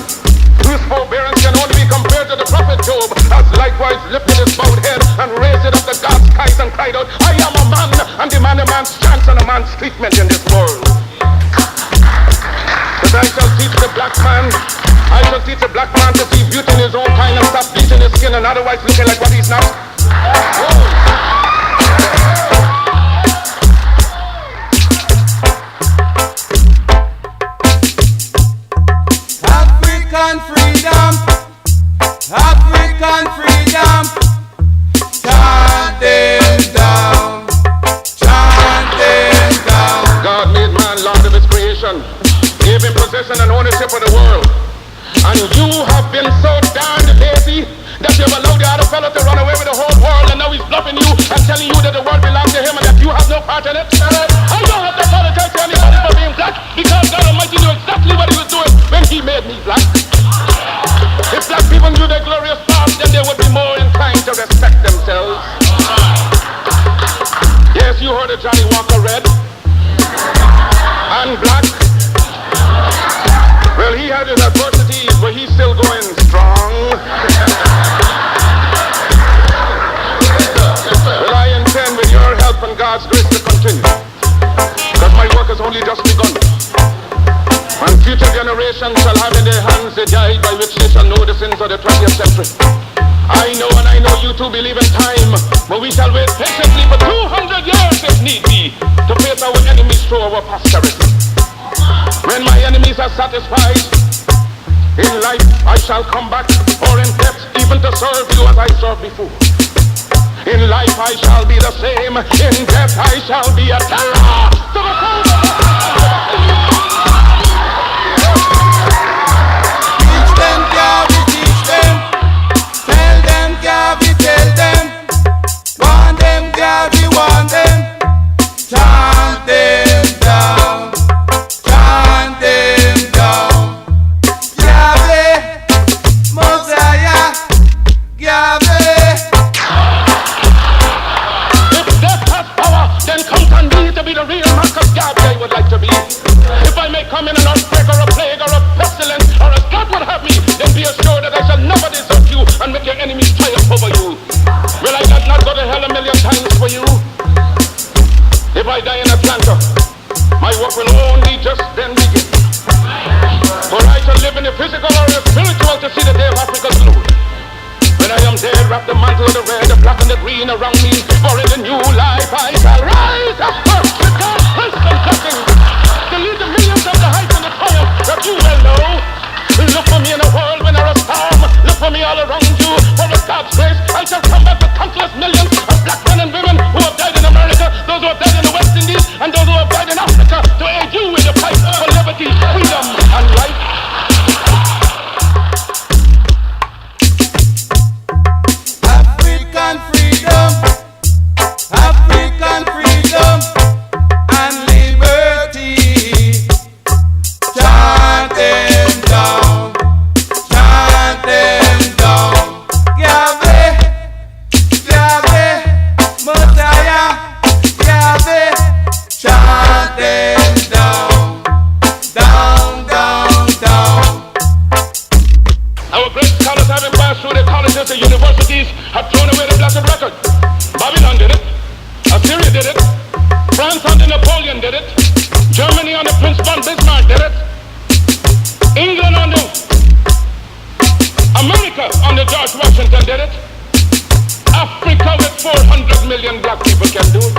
whose forbearance can only be compared to the prophet Job, as likewise lifted his bowed head and raised it up to God's skies and cried out, I am a man, and demand a man's chance and a man's treatment in this world. But I shall teach the black man, I shall teach the black man to see beauty in his own kind and stop bleaching his skin and otherwise looking like what he's not. African freedom, African freedom. Chant them down, chant them down. God made man Lord of his creation, gave him possession and ownership of the world. And you have been so darned lazy that you've allowed the other fellow to run away with the whole world, and now he's bluffing you and telling you that the world belongs to him and that you have no part in it. I don't have to apologize to anybody for being black, because God Almighty knew exactly what he was doing when he made me black. If black people knew their glorious past, then they would be more inclined to respect themselves. Yes, you heard of Johnny Walker Red and black. Well, he had his adversities, but he's still going strong. Well, I intend with your help and God's grace to continue, because my work has only just begun. And future generations shall have in their hands the guide by which they shall know the sins of the 20th century. I know, and I know you too believe in time, but we shall wait patiently for 200 years if need be to face our enemies through our posterity. When my enemies are satisfied, in life I shall come back, or in death even to serve you as I served before. In life I shall be the same, in death I shall be a terror to the soul. Teach them, Gavi, teach them. Tell them, Gavi, tell them. Want them, Gavi, want them. Chant them down. Chant them down. Yahweh, Messiah, Yahweh. If death has power, then count on me to be the real Marcus Garvey I would like to be. If I may come in an earthquake or a plague or a pestilence, or as God would have me, then be assured that I shall never desert you and make your enemies triumph over you. Will I not go to hell a million times for you? If I die in Atlanta, my work will only just then begin. For I shall live in the physical or the spiritual to see the day of Africa's glory. When I am dead, wrap the mantle of the red, the black and the green around me. For in the new life I shall rise up first with God's grace and blessing, to lead the millions of the heights and the triumph that you well know. Look for me in a world when there is storm. Look for me all around you. For with God's grace I shall come back with countless millions of black men and women who have died in America, those who have died in the West Indies, and those who have died in Africa, to aid you in the fight for liberty, freedom, and life. African freedom, African freedom and liberty. Chant them down, chant them down. Yahweh, Yahweh, Messiah, Yahweh. Chant them down, down, down, down. Our great scholars having passed through the colleges and universities have thrown away the blessed record. Babylon did it, Assyria did it, France under Napoleon did it, Germany under Prince von Bismarck did it, England under America under George Washington did it, Africa with 400 million million black people can do it.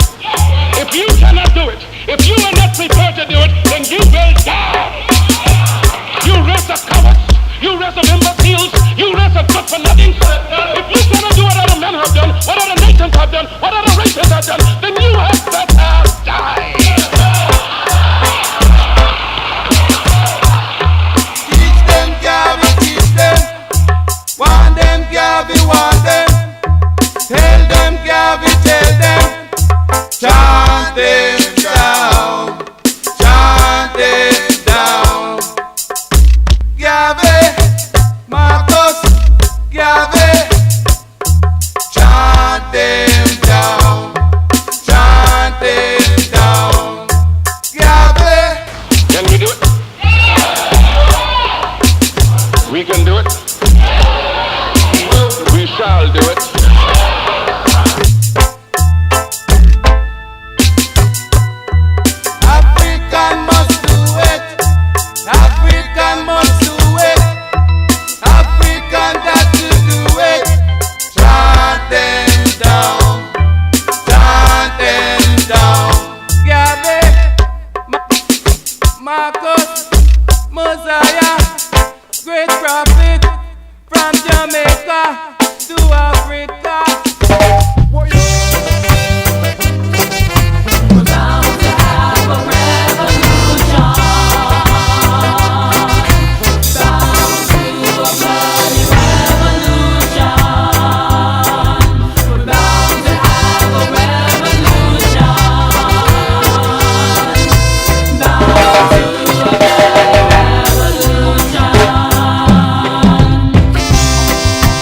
If you cannot do it, if you are not prepared to do it, then you will die. You race of cowards, you race of imbeciles, you race of good for nothing. If you cannot do what other men have done, what other nations have done, what other races have done, then you have better die. Teach them, Gavi, teach them. Want them, Gavi, want them. Tell them, Gavi, tell them. Chant them down, chant them down. Gavi, Marcos, Gavi. Chant them down, chant them down. Gavi. Can we do it? We can do it. We shall do it. African must do it. African must do it. African got to do it. Chant them down. Chant them down. Gabe, Marcus, Mosiah, great prophet from Jamaica to Africa.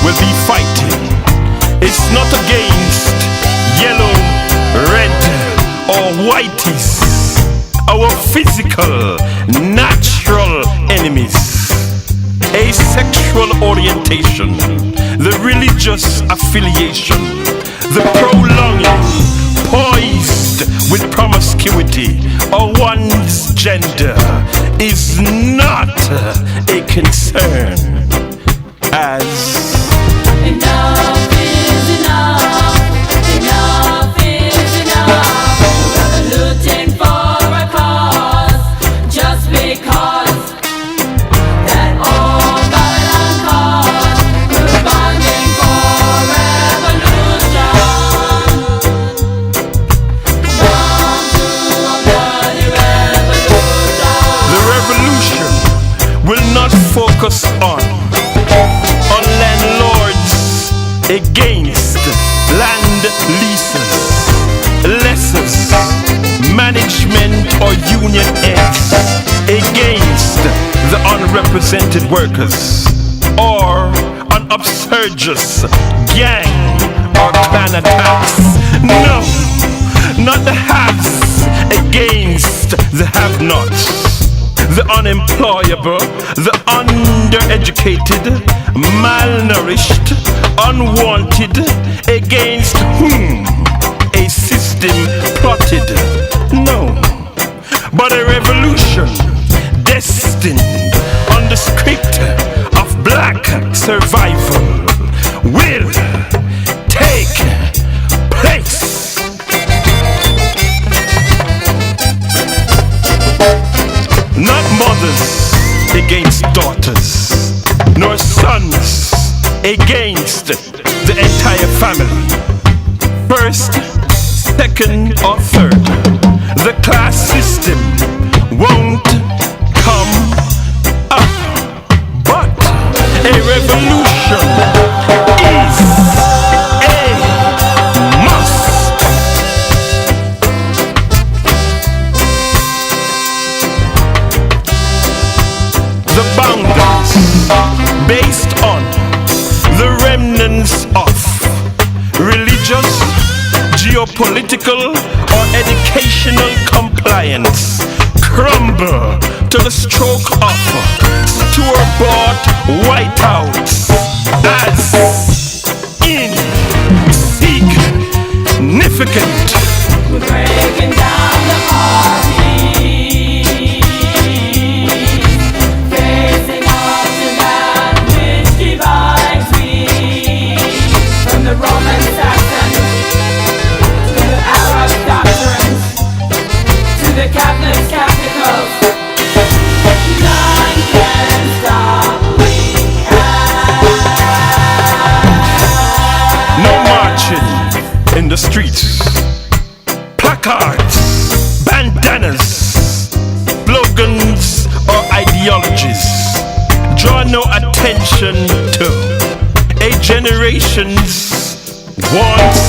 We'll be fighting. It's not against yellow, red, or whiteys. Our physical, natural enemies. Asexual orientation, the religious affiliation, the prolonging, poised with promiscuity, or one's gender is not a concern. As enough is enough, enough is enough. We're revoluting for a cause, just because that old Babylon cause. We're bonding for revolution. Born to a bloody revolution. the revolution will not focus on landlords against land leases, lessors, management or union heads against the unrepresented workers, or an upsurgous gang or clan attacks. No, not the haves against the have-nots. The unemployable, the undereducated, malnourished, unwanted, against whom a system plotted. No, but a revolution destined on the script of black survival will take place. Not mothers against daughters, nor sons against the entire family. First, second, or third, the class system won't come up. But a revolution is a must. The boundaries based on the remnants of religious, geopolitical, or educational compliance crumble to the stroke of store-bought whiteouts as insignificant. We're breaking down the party, facing off to that which divides we from the Roman Saxon. streets. Placards, bandanas, slogans or ideologies draw no attention to a generation's wants,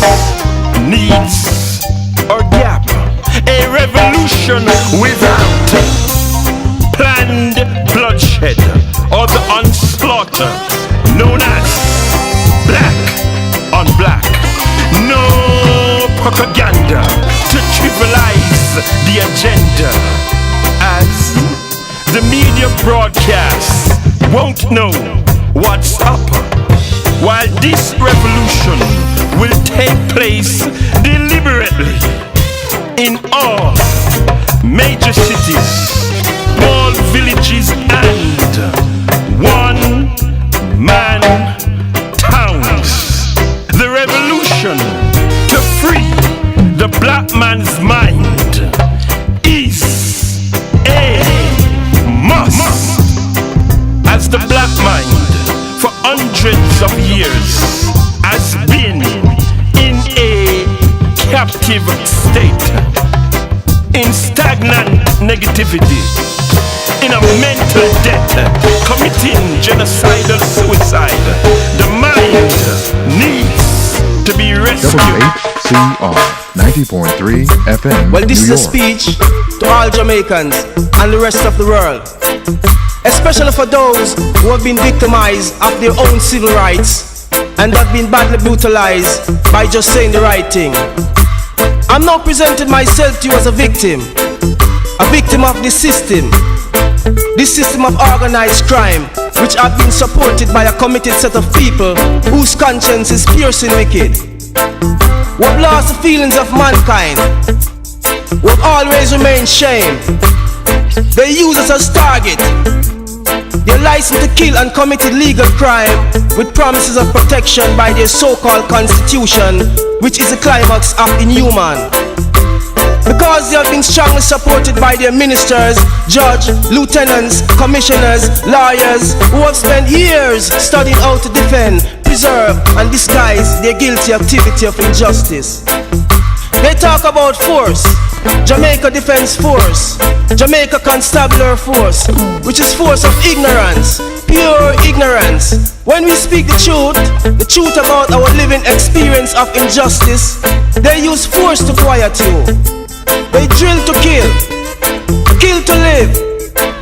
needs, or gap. A revolution without planned bloodshed or the onslaught known as black on black. No propaganda to trivialize the agenda, as the media broadcasts won't know what's up, while this revolution will take place deliberately in all major cities, small villages and one-man towns. The revolution to free the black man's mind is a must, as the black mind for hundreds of years has been in a captive state, in stagnant negativity, in a mental debt, committing genocidal suicide. The mind needs to be rescued. WHCR 90.3 FM. Well, this New is a York. speech to all Jamaicans and the rest of the world, especially for those who have been victimized of their own civil rights and have been badly brutalized by just saying the right thing. I'm now presenting myself to you as a victim of this system of organized crime, which have been supported by a committed set of people whose conscience is piercing wicked, who have lost the feelings of mankind, who have always remained shame. They use us as target. They're licensed to kill and committed legal crime with promises of protection by their so-called constitution, which is the climax of inhuman. Because they have been strongly supported by their ministers, judge, lieutenants, commissioners, lawyers, who have spent years studying how to defend, preserve, and disguise their guilty activity of injustice. They talk about force, Jamaica Defense Force, Jamaica Constabulary Force, which is force of ignorance, pure ignorance. When we speak the truth about our living experience of injustice, they use force to quiet you. They drill to kill to live,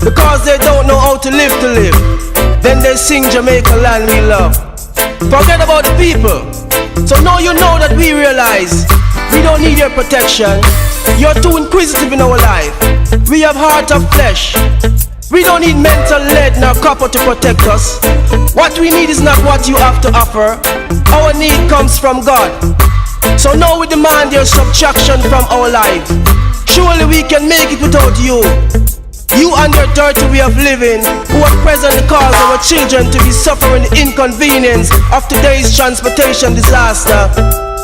because they don't know how to live to live. Then they sing Jamaica land we love. Forget about the people. So now you know that we realize we don't need your protection. You're too inquisitive in our life. We have heart of flesh. We don't need mental lead nor copper to protect us. What we need is not what you have to offer. Our need comes from God. So now we demand your subtraction from our life. Surely we can make it without you. You and your dirty way of living, who are presently cause our children to be suffering the inconvenience of today's transportation disaster,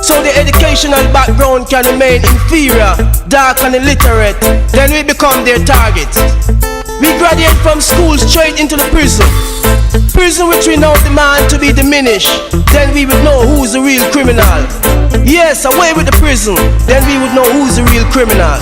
so the educational background can remain inferior, dark and illiterate. Then we become their target. We graduate from school straight into the prison which we now demand to be diminished. Then we would know who's the real criminal. Yes, away with the prison. Then we would know who's the real criminal.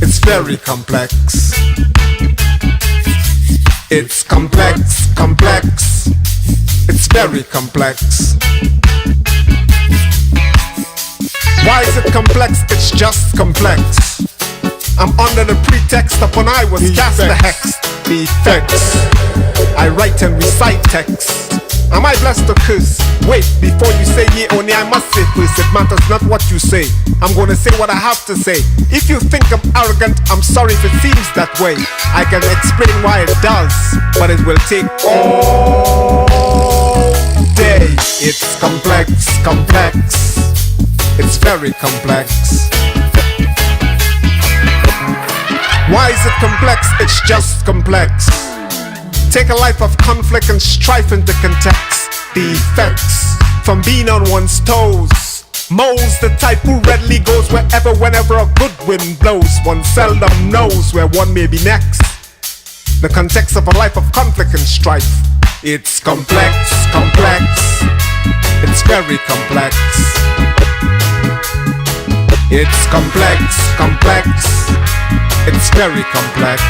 It's very complex. It's complex, complex. It's very complex. Why is it complex? It's just complex. I'm under the pretext upon I was cast the hex. The effects. I write and recite text. Am I blessed or cursed? Wait, before you say yeah or nay, I must say first, it matters not what you say. I'm gonna say what I have to say. If you think I'm arrogant, I'm sorry if it seems that way. I can explain why it does, but it will take all day. It's complex, complex. It's very complex. Why is it complex? It's just complex. Take a life of conflict and strife into context. The effects from being on one's toes. Mo's the type who readily goes wherever, whenever a good wind blows. One seldom knows where one may be next. The context of a life of conflict and strife. It's complex, complex. It's very complex. It's complex, complex. It's very complex.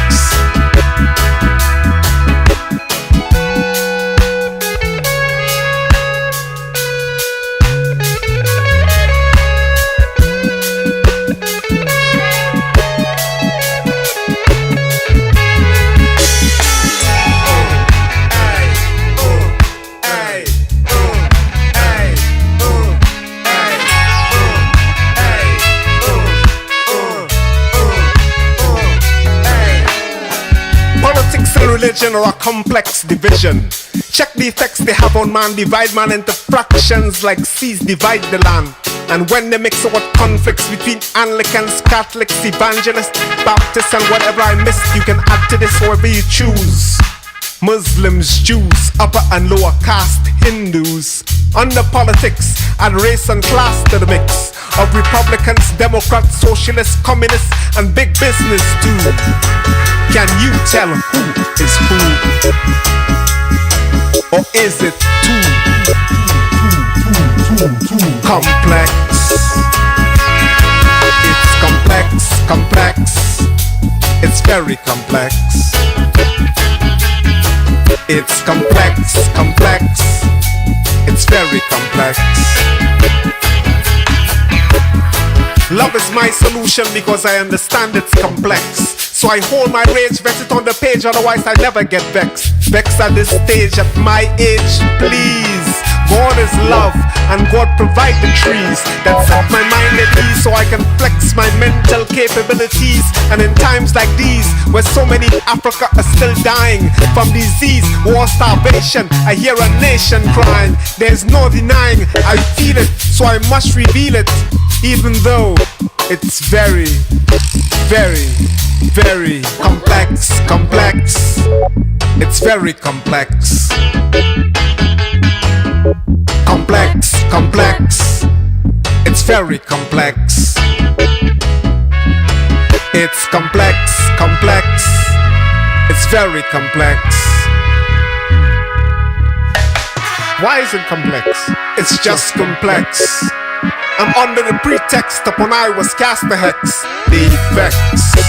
Religion or a complex division. Check the effects they have on man. Divide man into fractions like seas divide the land. And when they mix up with conflicts between Anglicans, Catholics, Evangelists, Baptists, and whatever I missed, you can add to this however you choose. Muslims, Jews, upper and lower caste, Hindus. Under politics, add race and class to the mix of Republicans, Democrats, Socialists, Communists, and big business too. Can you tell who is who? Or is it too complex? It's complex, complex. It's very complex. It's complex, complex. It's very complex. Love is my solution because I understand it's complex. So I hold my rage, vex it on the page, otherwise I never get vexed. Vexed at this stage at my age, please. God is love, and God provide the trees that set my mind at ease so I can flex my mental capabilities. And in times like these, where so many Africa are still dying from disease, war, starvation, I hear a nation crying. There's no denying, I feel it, so I must reveal it. Even though it's very, very, very complex, complex. It's very complex. Complex, complex. It's very complex. It's complex, complex. It's very complex. Why is it complex? It's just complex. I'm under the pretext upon I was cast the hex. The effects.